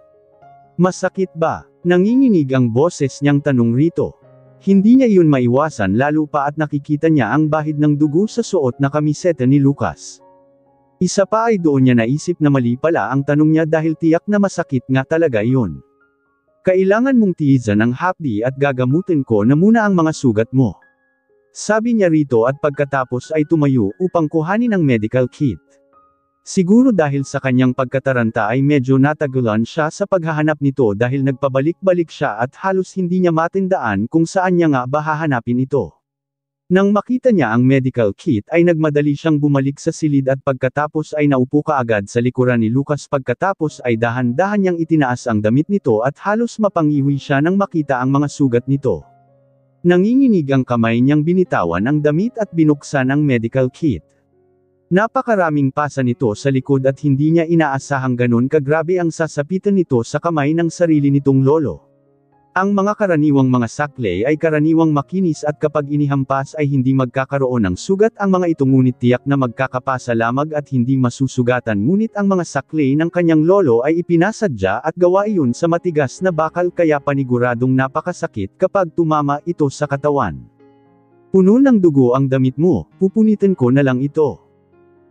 Masakit ba? Nanginginig ang boses niyang tanong rito. Hindi niya iyon maiwasan lalo pa at nakikita niya ang bahid ng dugo sa suot na kamiseta ni Lucas. Isa pa ay doon niya naisip na mali pala ang tanong niya dahil tiyak na masakit nga talaga iyon. Kailangan mong tiisan ang hapdi at gagamutin ko na muna ang mga sugat mo. Sabi niya rito at pagkatapos ay tumayo upang kuhanin ang medical kit. Siguro dahil sa kanyang pagkataranta ay medyo natagulan siya sa paghahanap nito dahil nagpabalik-balik siya at halos hindi niya matindaan kung saan niya nga ba hahanapin ito. Nang makita niya ang medical kit ay nagmadali siyang bumalik sa silid at pagkatapos ay naupo kaagad sa likuran ni Lucas pagkatapos ay dahan-dahan niyang itinaas ang damit nito at halos mapangiwi siya nang makita ang mga sugat nito. Nanginginig ang kamay niyang binitawan ang damit at binuksan ang medical kit. Napakaraming pasa nito sa likod at hindi niya inaasahang ganun kagrabe ang sasapitan nito sa kamay ng sarili nitong lolo. Ang mga karaniwang mga saklay ay karaniwang makinis at kapag inihampas ay hindi magkakaroon ng sugat ang mga ito ngunit tiyak na magkakapasalamag at hindi masusugatan ngunit ang mga saklay ng kanyang lolo ay ipinasadya at gawa iyon sa matigas na bakal kaya paniguradong napakasakit kapag tumama ito sa katawan. Puno ng dugo ang damit mo, pupunitin ko na lang ito.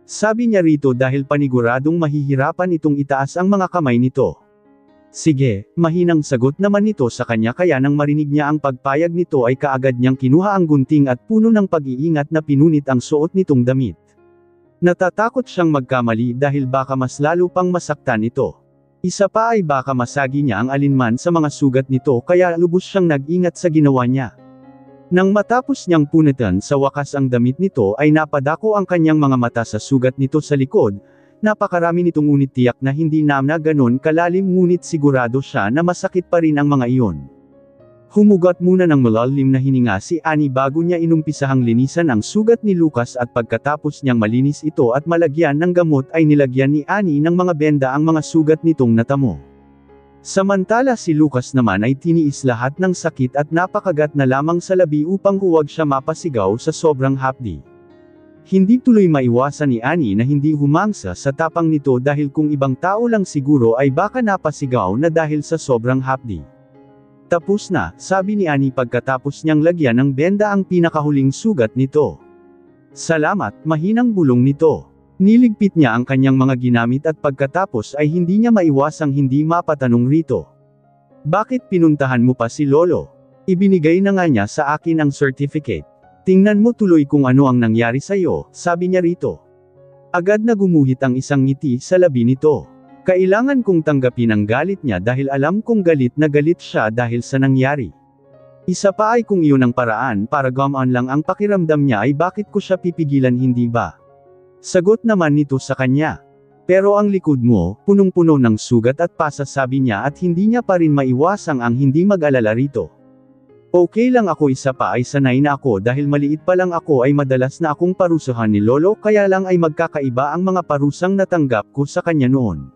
Sabi niya rito dahil paniguradong mahihirapan itong itaas ang mga kamay nito. Sige, mahinang sagot naman nito sa kanya kaya nang marinig niya ang pagpayag nito ay kaagad niyang kinuha ang gunting at puno ng pag-iingat na pinunit ang suot nitong damit. Natatakot siyang magkamali dahil baka mas lalo pang masaktan ito. Isa pa ay baka masagi niya ang alinman sa mga sugat nito kaya lubos siyang nag-ingat sa ginawa niya. Nang matapos niyang punitan sa wakas ang damit nito ay napadako ang kanyang mga mata sa sugat nito sa likod. Napakarami nitong ngunit tiyak na hindi na ganon kalalim ngunit sigurado siya na masakit pa rin ang mga iyon. Humugot muna ng malalim na hininga si Annie bago niya inumpisahang linisan ang sugat ni Lucas at pagkatapos niyang malinis ito at malagyan ng gamot ay nilagyan ni Annie ng mga benda ang mga sugat nitong natamo. Samantala si Lucas naman ay tiniis lahat ng sakit at napakagat na lamang sa labi upang huwag siya mapasigaw sa sobrang hapdi. Hindi tuloy maiwasan ni Annie na hindi humangsa sa tapang nito dahil kung ibang tao lang siguro ay baka napasigaw na dahil sa sobrang hapdi. Tapos na, sabi ni Annie pagkatapos niyang lagyan ng benda ang pinakahuling sugat nito. Salamat, mahinang bulong nito. Niligpit niya ang kanyang mga ginamit at pagkatapos ay hindi niya maiwasang hindi mapatanong rito. Bakit pinuntahan mo pa si Lolo? Ibinigay na nga niya sa akin ang certificate. Tingnan mo tuloy kung ano ang nangyari sa'yo, sabi niya rito. Agad na gumuhit ang isang ngiti sa labi nito. Kailangan kong tanggapin ang galit niya dahil alam kong galit na galit siya dahil sa nangyari. Isa pa ay kung iyon ang paraan para gumaan lang ang pakiramdam niya ay bakit ko siya pipigilan hindi ba? Sagot naman nito sa kanya. Pero ang likod mo, punong-puno ng sugat at pasa sabi niya at hindi niya pa rin maiwasang ang hindi mag-alala rito. Okay lang ako isa pa ay sanay na ako dahil maliit pa lang ako ay madalas na akong parusahan ni Lolo kaya lang ay magkakaiba ang mga parusang natanggap ko sa kanya noon.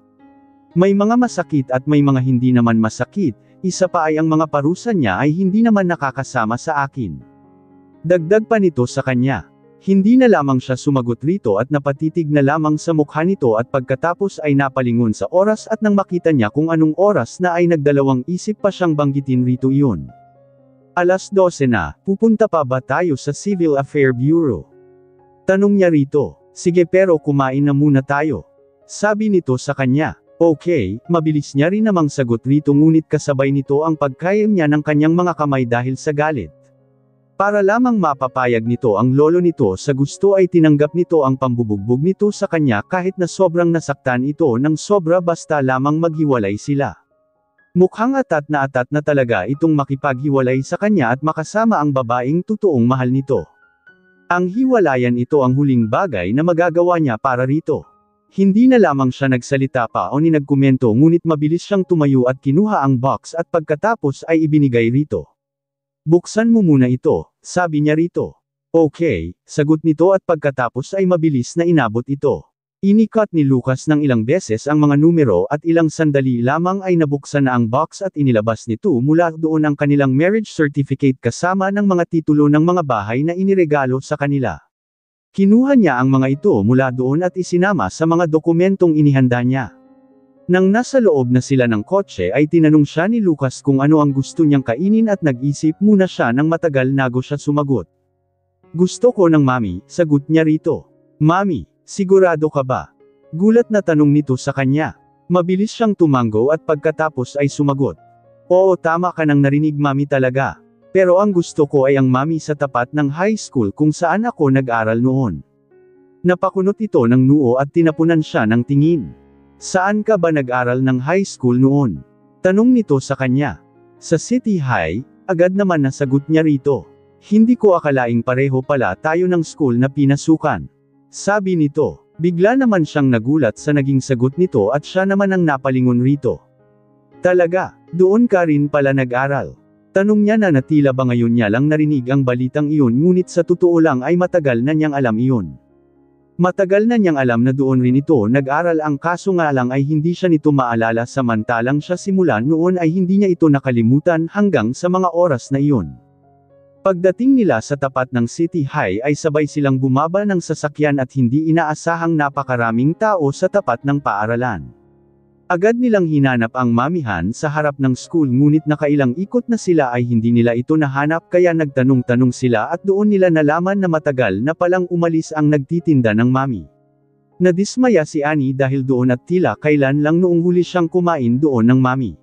May mga masakit at may mga hindi naman masakit, isa pa ay ang mga parusa niya ay hindi naman nakakasama sa akin. Dagdag pa nito sa kanya. Hindi na lamang siya sumagot rito at napatitig na lamang sa mukha nito at pagkatapos ay napalingon sa oras at nang makita niya kung anong oras na ay nagdalawang isip pa siyang banggitin rito iyon. Alas 12 na, pupunta pa ba tayo sa Civil Affair Bureau? Tanong niya rito. Sige pero kumain na muna tayo. Sabi nito sa kanya. Okay, mabilis niya rin namang sagot rito ngunit kasabay nito ang pagkayam niya ng kanyang mga kamay dahil sa galit. Para lamang mapapayag nito ang lolo nito sa gusto ay tinanggap nito ang pambubugbog nito sa kanya kahit na sobrang nasaktan ito ng sobra basta lamang maghiwalay sila. Mukhang atat na talaga itong makipaghiwalay sa kanya at makasama ang babaeng totoong mahal nito. Ang hiwalayan ito ang huling bagay na magagawa niya para rito. Hindi na lamang siya nagsalita pa o nagkomento ngunit mabilis siyang tumayo at kinuha ang box at pagkatapos ay ibinigay rito. Buksan mo muna ito, sabi niya rito. Okay, sagot nito at pagkatapos ay mabilis na inabot ito. Inikat ni Lucas ng ilang beses ang mga numero at ilang sandali lamang ay nabuksan na ang box at inilabas nito mula doon ang kanilang marriage certificate kasama ng mga titulo ng mga bahay na iniregalo sa kanila. Kinuha niya ang mga ito mula doon at isinama sa mga dokumentong inihanda niya. Nang nasa loob na sila ng kotse ay tinanong siya ni Lucas kung ano ang gusto niyang kainin at nag-isip muna siya ng matagal nago siya sumagot. Gusto ko ng mami, sagot niya rito. Mami, sigurado ka ba? Gulat na tanong nito sa kanya. Mabilis siyang tumango at pagkatapos ay sumagot. Oo tama ka nang narinig mami talaga. Pero ang gusto ko ay ang mami sa tapat ng high school kung saan ako nag-aral noon. Napakunot ito ng noo at tinapunan siya ng tingin. Saan ka ba nag-aral ng high school noon? Tanong nito sa kanya. Sa City High, agad naman nasagot niya rito. Hindi ko akalaing pareho pala tayo ng school na pinasukan. Sabi nito, bigla naman siyang nagulat sa naging sagot nito at siya naman ang napalingon rito. Talaga, doon ka rin pala nag-aral. Tanong niya na natila ba ngayon niya lang narinig ang balitang iyon ngunit sa totoo lang ay matagal na niyang alam iyon. Matagal na niyang alam na doon rin ito nag-aral, ang kaso nga lang ay hindi siya nito maalala, samantalang siya simula noon ay hindi niya ito nakalimutan hanggang sa mga oras na iyon. Pagdating nila sa tapat ng City High ay sabay silang bumaba ng sasakyan at hindi inaasahang napakaraming tao sa tapat ng paaralan. Agad nilang hinanap ang mamihan sa harap ng school, ngunit nakailang ikot na sila ay hindi nila ito nahanap, kaya nagtanong-tanong sila at doon nila nalaman na matagal na palang umalis ang nagtitinda ng mami. Nadismaya si Annie dahil doon at tila kailan lang noong huli siyang kumain doon ng mami.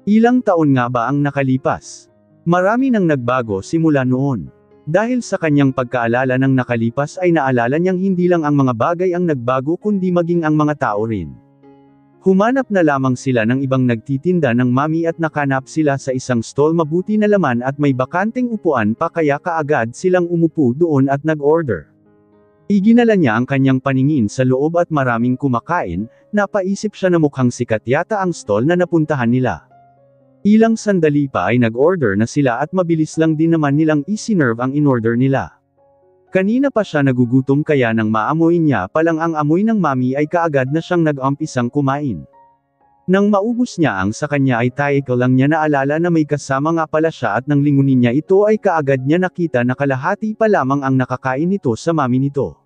Ilang taon nga ba ang nakalipas? Marami nang nagbago simula noon. Dahil sa kanyang pagkaalala ng nakalipas ay naalala niyang hindi lang ang mga bagay ang nagbago kundi maging ang mga tao rin. Humanap na lamang sila ng ibang nagtitinda ng mami at nakanap sila sa isang stall mabuti na laman at may bakanteng upuan pa, kaya kaagad silang umupo doon at nag-order. Iginala niya ang kanyang paningin sa loob at maraming kumakain, napaisip siya na mukhang sikat yata ang stall na napuntahan nila. Ilang sandali pa ay nag-order na sila at mabilis lang din naman nilang isinerve ang in-order nila. Kanina pa siya nagugutom, kaya nang maamoy niya palang ang amoy ng mami ay kaagad na siyang nag-umpisang kumain. Nang maubos niya ang sa kanya ay tayo lang niya naalala na may kasama nga pala siya, at nang lingunin niya ito ay kaagad niya nakita na kalahati pa lamang ang nakakain nito sa mami nito.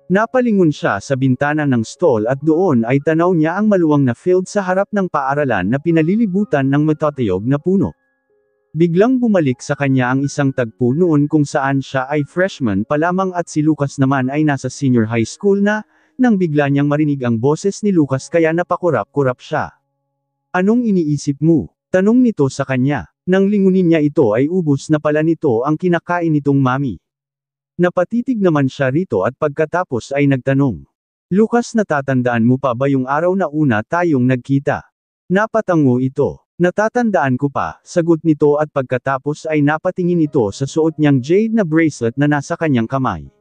Napalingon siya sa bintana ng stall at doon ay tanaw niya ang maluwang na field sa harap ng paaralan na pinalilibutan ng matatayog na puno. Biglang bumalik sa kanya ang isang tagpo noon kung saan siya ay freshman pa lamang at si Lucas naman ay nasa senior high school na, nang bigla niyang marinig ang boses ni Lucas kaya napakurap-kurap siya. "Anong iniisip mo?" tanong nito sa kanya. Nang lingunin niya ito ay ubos na pala nito ang kinakain nitong mami. Napatitig naman siya rito at pagkatapos ay nagtanong, "Lucas, natatandaan mo pa ba yung araw na una tayong nagkita?" Napatango ito. "Natatandaan ko pa," sagot nito at pagkatapos ay napatingin ito sa suot niyang jade na bracelet na nasa kanyang kamay.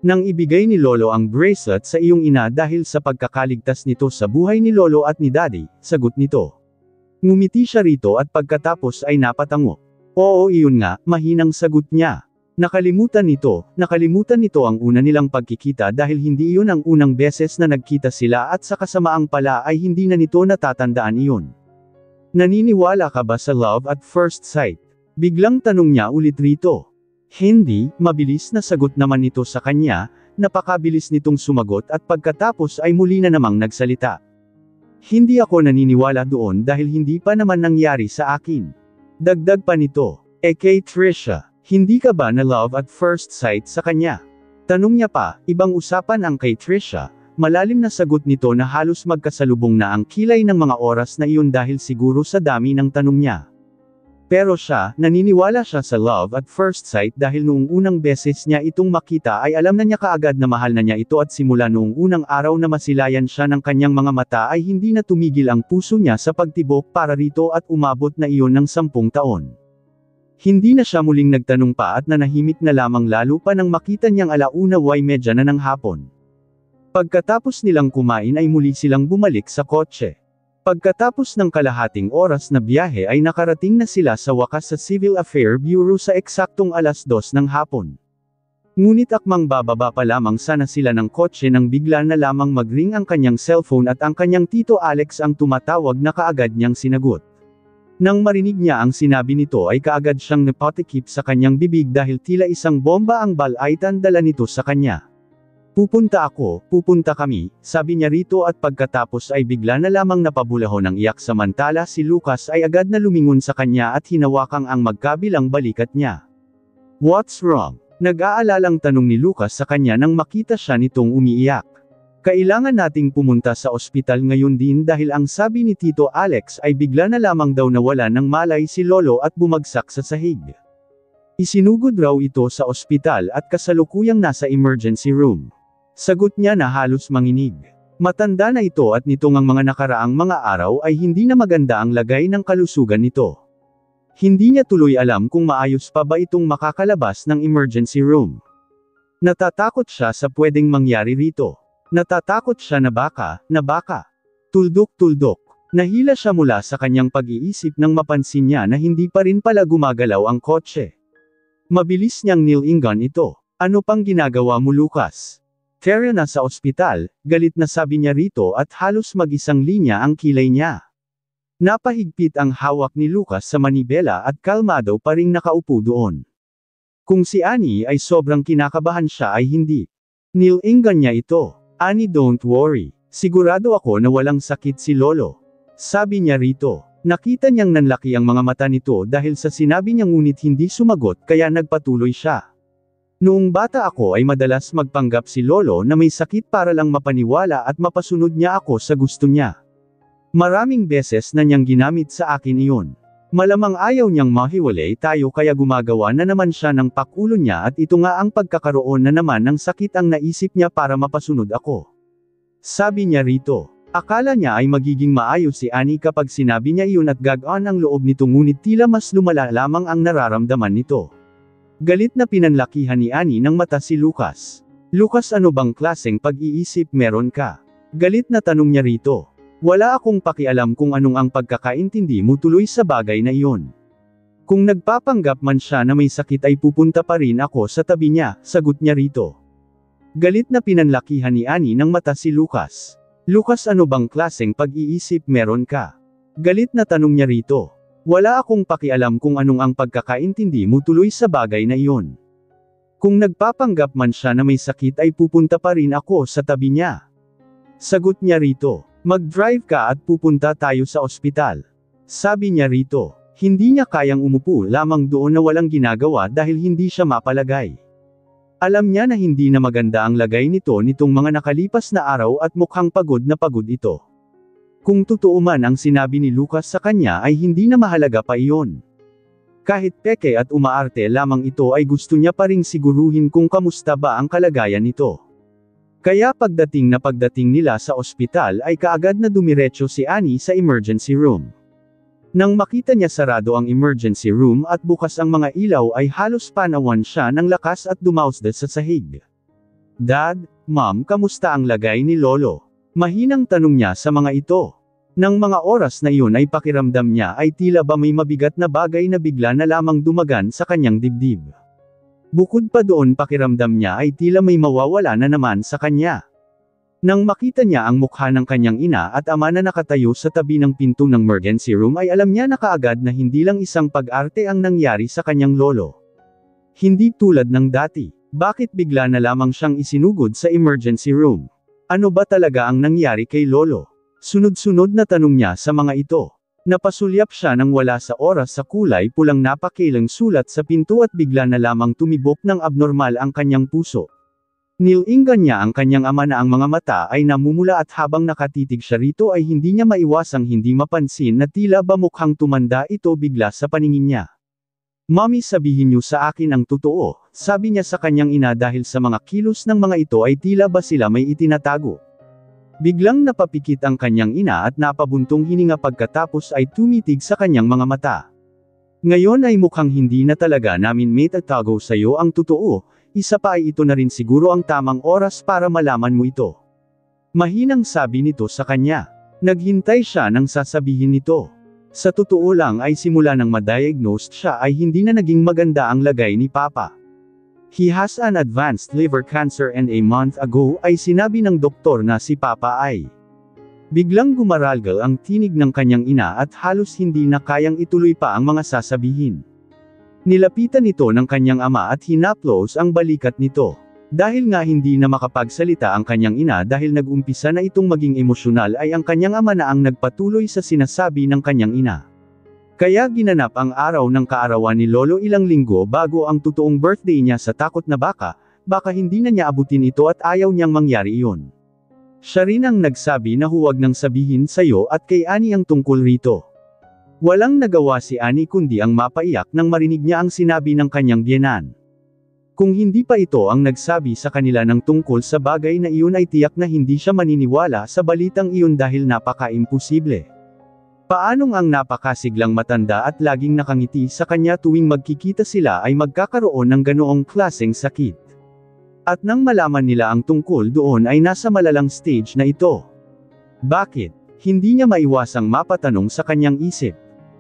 Nang ibigay ni Lolo ang bracelet sa iyong ina dahil sa pagkakaligtas nito sa buhay ni Lolo at ni Daddy, sagot nito. Ngumiti siya rito at pagkatapos ay napatango. "Oo, iyon nga," mahinang sagot niya. Nakalimutan nito ang una nilang pagkikita dahil hindi iyon ang unang beses na nagkita sila, at sa kasamaang pala ay hindi na nito natatandaan iyon. "Naniniwala ka ba sa love at first sight?" biglang tanong niya ulit rito. "Hindi," mabilis na sagot naman nito sa kanya, napakabilis nitong sumagot at pagkatapos ay muli na namang nagsalita. "Hindi ako naniniwala doon dahil hindi pa naman nangyari sa akin." Dagdag pa nito, Kay Trisha, hindi ka ba na love at first sight sa kanya?" tanong niya pa. Ibang usapan ang kay Trisha, malalim na sagot nito na halos magkasalubong na ang kilay ng mga oras na iyon dahil siguro sa dami ng tanong niya. Pero siya, naniniwala siya sa love at first sight dahil noong unang beses niya itong makita ay alam na niya kaagad na mahal na niya ito, at simula noong unang araw na masilayan siya ng kanyang mga mata ay hindi na tumigil ang puso niya sa pagtibok para rito, at umabot na iyon ng 10 taon. Hindi na siya muling nagtanong pa at nanahimik na lamang, lalo pa nang makita niyang 1:30 na ng hapon. Pagkatapos nilang kumain ay muli silang bumalik sa kotse. Pagkatapos ng kalahating oras na biyahe ay nakarating na sila sa wakas sa Civil Affair Bureau sa eksaktong 2:00 ng hapon. Ngunit akmang bababa pa lamang sana sila ng kotse nang bigla na lamang mag-ring ang kanyang cellphone at ang kanyang tito Alex ang tumatawag na kaagad niyang sinagot. Nang marinig niya ang sinabi nito ay kaagad siyang napatikip sa kanyang bibig dahil tila isang bomba ang balaitan dala nito sa kanya. "Pupunta ako, pupunta kami," sabi niya rito, at pagkatapos ay bigla na lamang napabulahon ng iyak, samantala si Lucas ay agad na lumingon sa kanya at hinawakang ang magkabilang balikat niya. "What's wrong?" nag-aalalang tanong ni Lucas sa kanya nang makita siya nitong umiiyak. "Kailangan nating pumunta sa ospital ngayon din dahil ang sabi ni Tito Alex ay bigla na lamang daw nawala ng malay si Lolo at bumagsak sa sahig. Isinugod raw ito sa ospital at kasalukuyang nasa emergency room." Sagot niya na halos manginig. Matanda na ito at nitong ang mga nakaraang mga araw ay hindi na maganda ang lagay ng kalusugan nito. Hindi niya tuloy alam kung maayos pa ba itong makakalabas ng emergency room. Natatakot siya sa pwedeng mangyari rito. Natatakot siya na baka. Tuldok-tuldok. Nahila siya mula sa kanyang pag-iisip nang mapansin niya na hindi pa rin pala gumagalaw ang kotse. Mabilis niyang nilingan ito. "Ano pang ginagawa mo, Lucas?" Tara na sa ospital, galit na sabi niya rito at halos mag-isang linya ang kilay niya. Napahigpit ang hawak ni Lucas sa manibela at kalmado pa ring nakaupo doon. Kung si Annie ay sobrang kinakabahan siya ay hindi. Nilinggan niya ito. Annie, don't worry. Sigurado ako na walang sakit si Lolo. Sabi niya rito. Nakita niyang nanlaki ang mga mata nito dahil sa sinabi niya ngunit hindi sumagot kaya nagpatuloy siya. Noong bata ako ay madalas magpanggap si Lolo na may sakit para lang mapaniwala at mapasunod niya ako sa gusto niya. Maraming beses na niyang ginamit sa akin iyon. Malamang ayaw niyang mahiwalay tayo kaya gumagawa na naman siya ng pakulo niya at ito nga ang pagkakaroon na naman ng sakit ang naisip niya para mapasunod ako. Sabi niya rito. Akala niya ay magiging maayos si Annie kapag sinabi niya iyon at gagaan ang loob nito ngunit tila mas lumala lamang ang nararamdaman nito. Galit na pinanlakihan ni Annie ng mata si Lucas. Lucas, ano bang klaseng pag-iisip meron ka? Galit na tanong niya rito. Wala akong pakialam kung anong ang pagkakaintindi mo tuloy sa bagay na iyon. Kung nagpapanggap man siya na may sakit ay pupunta pa rin ako sa tabi niya, sagot niya rito. Galit na pinanlakihan ni Annie ng mata si Lucas. Lucas, ano bang klaseng pag-iisip meron ka? Galit na tanong niya rito. Wala akong pakialam kung anong ang pagkakaintindi mo tuloy sa bagay na iyon. Kung nagpapanggap man siya na may sakit ay pupunta pa rin ako sa tabi niya. Sagot niya rito. Mag-drive ka at pupunta tayo sa ospital. Sabi niya rito. Hindi niya kayang umupo lamang doon na walang ginagawa dahil hindi siya mapalagay. Alam niya na hindi na maganda ang lagay nitong mga nakalipas na araw at mukhang pagod na pagod ito. Kung totoo man ang sinabi ni Lucas sa kanya ay hindi na mahalaga pa iyon. Kahit peke at umaarte lamang ito ay gusto niya pa ring siguruhin kung kamusta ba ang kalagayan nito. Kaya pagdating nila sa ospital ay kaagad na dumiretso si Annie sa emergency room. Nang makita niya sarado ang emergency room at bukas ang mga ilaw ay halos panawan siya ng lakas at dumausda sa sahig. Dad, Mom, kamusta ang lagay ni Lolo? Mahinang tanong niya sa mga ito. Nang mga oras na iyon ay pakiramdam niya ay tila ba may mabigat na bagay na bigla na lamang dumagan sa kanyang dibdib. Bukod pa doon pakiramdam niya ay tila may mawawala na naman sa kanya. Nang makita niya ang mukha ng kanyang ina at ama na nakatayo sa tabi ng pinto ng emergency room ay alam niya na kaagad na hindi lang isang pag-arte ang nangyari sa kanyang lolo. Hindi tulad ng dati. Bakit bigla na lamang siyang isinugod sa emergency room? Ano ba talaga ang nangyari kay Lolo? Sunod-sunod na tanong niya sa mga ito. Napasulyap siya nang wala sa oras sa kulay pulang napakilang sulat sa pinto at bigla na lamang tumibok ng abnormal ang kanyang puso. Nilinggan niya ang kanyang ama na ang mga mata ay namumula at habang nakatitig siya rito ay hindi niya maiwasang hindi mapansin na tila ba mukhang tumanda ito bigla sa paningin niya. Mommy, sabihin niyo sa akin ang totoo, sabi niya sa kanyang ina dahil sa mga kilos ng mga ito ay tila ba sila may itinatago. Biglang napapikit ang kanyang ina at napabuntong hininga pagkatapos ay tumitig sa kanyang mga mata. Ngayon ay mukhang hindi na talaga namin may tatago sa iyo ang totoo, isa pa ay ito na rin siguro ang tamang oras para malaman mo ito. Mahinang sabi nito sa kanya. Naghintay siya nang sasabihin nito. Sa totoo lang ay simula nang ma-diagnosed siya ay hindi na naging maganda ang lagay ni Papa. He has an advanced liver cancer and a month ago ay sinabi ng doktor na si Papa ay. Biglang gumaralgal ang tinig ng kanyang ina at halos hindi na kayang ituloy pa ang mga sasabihin. Nilapitan ito ng kanyang ama at hinaplos ang balikat nito. Dahil nga hindi na makapagsalita ang kanyang ina dahil nag-umpisa na itong maging emosyonal ay ang kanyang ama na ang nagpatuloy sa sinasabi ng kanyang ina. Kaya ginanap ang araw ng kaarawan ni Lolo ilang linggo bago ang totoong birthday niya sa takot na baka hindi na niya abutin ito at ayaw niyang mangyari iyon. Siya rin ang nagsabi na huwag nang sabihin sa'yo at kay Annie ang tungkol rito. Walang nagawa si Annie kundi ang mapaiyak nang marinig niya ang sinabi ng kanyang biyenan. Kung hindi pa ito ang nagsabi sa kanila ng tungkol sa bagay na iyon ay tiyak na hindi siya maniniwala sa balitang iyon dahil napaka-imposible. Paanong ang napakasiglang matanda at laging nakangiti sa kanya tuwing magkikita sila ay magkakaroon ng ganoong klaseng sakit? At nang malaman nila ang tungkol doon ay nasa malalang stage na ito. Bakit? Hindi niya maiwasang mapatanong sa kanyang isip.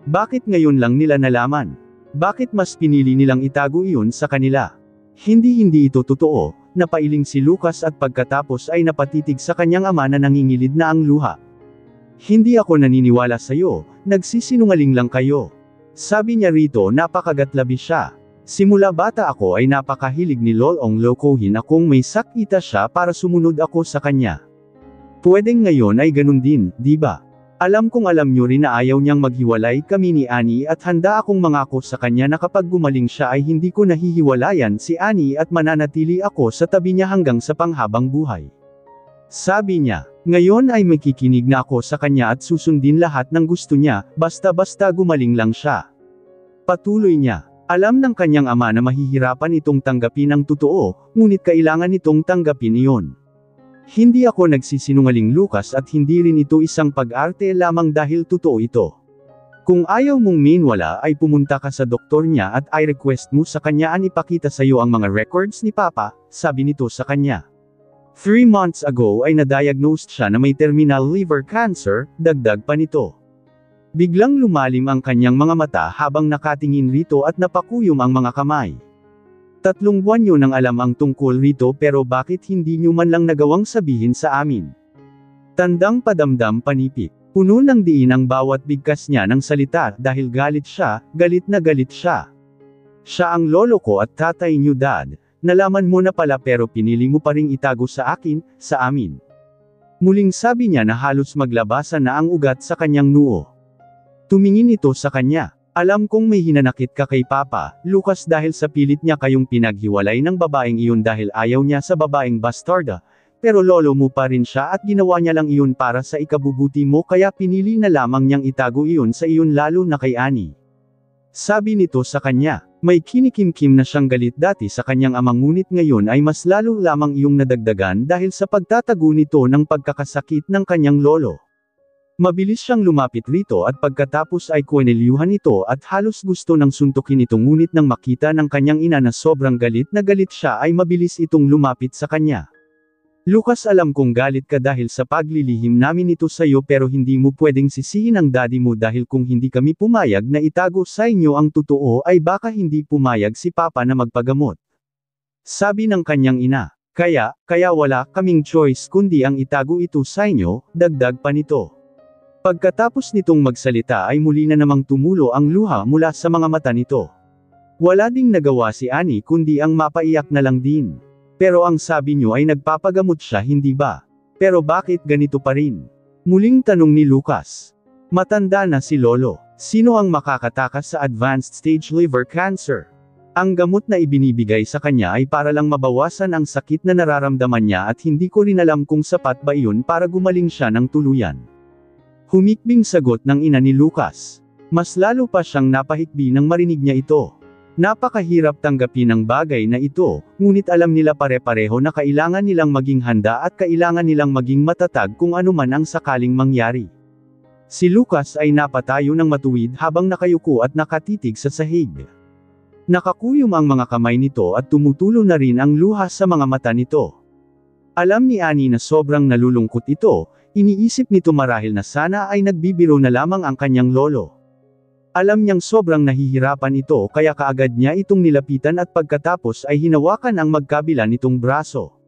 Bakit ngayon lang nila nalaman? Bakit mas pinili nilang itago iyon sa kanila? Hindi ito totoo, napailing si Lucas at pagkatapos ay napatitig sa kanyang ama na nangingilid na ang luha. Hindi ako naniniwala sa'yo, nagsisinungaling lang kayo. Sabi niya rito napakagatlabi siya. Simula bata ako ay napakahilig ni Lolong lokohin akong may sakita siya para sumunod ako sa kanya. Pwedeng ngayon ay ganun din, di ba? Alam kong alam nyo rin na ayaw niyang maghiwalay kami ni Annie at handa akong mangako sa kanya na kapag gumaling siya ay hindi ko nahihiwalayan si Annie at mananatili ako sa tabi niya hanggang sa panghabang buhay. Sabi niya, ngayon ay makikinig na ako sa kanya at susundin lahat ng gusto niya, basta-basta gumaling lang siya. Patuloy niya, alam ng kanyang ama na mahihirapan itong tanggapin ang totoo, ngunit kailangan itong tanggapin iyon. Hindi ako nagsisinungaling Lucas at hindi rin ito isang pag-arte lamang dahil totoo ito. Kung ayaw mong minwala ay pumunta ka sa doktor niya at i-request mo sa kanya an ipakita sa iyo ang mga records ni Papa, sabi nito sa kanya. 3 months ago ay na-diagnosed siya na may terminal liver cancer, dagdag pa nito. Biglang lumalim ang kanyang mga mata habang nakatingin rito at napakuyom ang mga kamay. 3 buwan nyo nang alam ang tungkol rito pero bakit hindi nyo man lang nagawang sabihin sa amin? Tandang padamdam panipik. Puno ng diin ang bawat bigkas niya ng salita dahil galit na galit siya. Siya ang lolo ko at tatay nyo dad, nalaman mo na pala pero pinili mo pa ring itago sa akin, sa amin. Muling sabi niya na halos maglabasan na ang ugat sa kanyang noo. Tumingin ito sa kanya. Alam kong may hinanakit ka kay Papa, Lucas dahil sa pilit niya kayong pinaghiwalay ng babaeng iyon dahil ayaw niya sa babaeng bastarda, pero lolo mo pa rin siya at ginawa niya lang iyon para sa ikabubuti mo kaya pinili na lamang niyang itago iyon sa iyon lalo na kay Annie. Sabi nito sa kanya, may kinikimkim na siyang galit dati sa kanyang ama ngunit ngayon ay mas lalo lamang iyong nadagdagan dahil sa pagtatago nito ng pagkakasakit ng kanyang lolo. Mabilis siyang lumapit rito at pagkatapos ay kuwinelyuhan ito at halos gusto ng suntukin ito ngunit nang makita ng kanyang ina na sobrang galit na galit siya ay mabilis itong lumapit sa kanya. Lucas, alam kong galit ka dahil sa paglilihim namin ito sa iyo pero hindi mo pwedeng sisihin ang daddy mo dahil kung hindi kami pumayag na itago sa inyo ang totoo ay baka hindi pumayag si Papa na magpagamot. Sabi ng kanyang ina, kaya wala kaming choice kundi ang itago ito sa inyo, dagdag pa nito. Pagkatapos nitong magsalita ay muli na namang tumulo ang luha mula sa mga mata nito. Wala ding nagawa si Annie kundi ang mapaiyak na lang din. Pero ang sabi niyo ay nagpapagamot siya hindi ba? Pero bakit ganito pa rin? Muling tanong ni Lucas. Matanda na si Lolo. Sino ang makakatakas sa advanced stage liver cancer? Ang gamot na ibinibigay sa kanya ay para lang mabawasan ang sakit na nararamdaman niya at hindi ko rin alam kung sapat ba iyon para gumaling siya ng tuluyan. Humikbing sagot ng ina ni Lucas. Mas lalo pa siyang napahikbi nang marinig niya ito. Napakahirap tanggapin ang bagay na ito, ngunit alam nila pare-pareho na kailangan nilang maging handa at kailangan nilang maging matatag kung ano man ang sakaling mangyari. Si Lucas ay napatayo ng matuwid habang nakayuko at nakatitig sa sahig. Nakakuyom ang mga kamay nito at tumutulo na rin ang luha sa mga mata nito. Alam ni Annie na sobrang nalulungkot ito, iniisip nito marahil na sana ay nagbibiro na lamang ang kanyang lolo. Alam niyang sobrang nahihirapan ito kaya kaagad niya itong nilapitan at pagkatapos ay hinawakan ang magkabila nitong braso.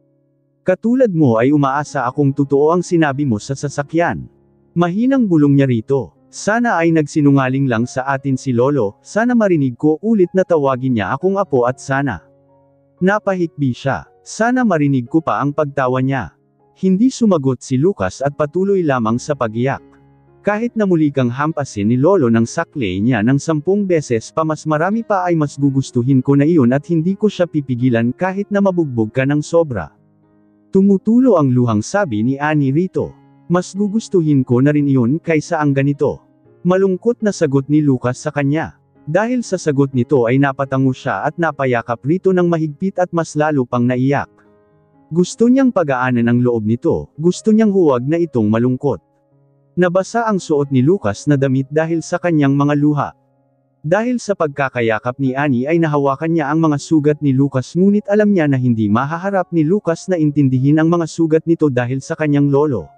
Katulad mo ay umaasa akong totoo ang sinabi mo sa sasakyan. Mahinang bulong niya rito. Sana ay nagsinungaling lang sa atin si lolo, sana marinig ko ulit na tawagin niya akong apo at sana. Napahikbi siya. Sana marinig ko pa ang pagtawa niya. Hindi sumagot si Lucas at patuloy lamang sa pagiyak. Kahit na muli kang hampasin ni Lolo ng saklay niya ng 10 beses pa mas marami pa ay mas gugustuhin ko na iyon at hindi ko siya pipigilan kahit na mabugbog ka ng sobra. Tumutulo ang luhang sabi ni Annie rito. Mas gugustuhin ko na rin iyon kaysa ang ganito. Malungkot na sagot ni Lucas sa kanya. Dahil sa sagot nito ay napatango siya at napayakap rito ng mahigpit at mas lalo pang naiyak. Gusto niyang pagaanan ang loob nito, gusto niyang huwag na itong malungkot. Nabasa ang suot ni Lucas na damit dahil sa kanyang mga luha. Dahil sa pagkakayakap ni Annie ay nahawakan niya ang mga sugat ni Lucas ngunit alam niya na hindi mahaharap ni Lucas na intindihin ang mga sugat nito dahil sa kanyang lolo.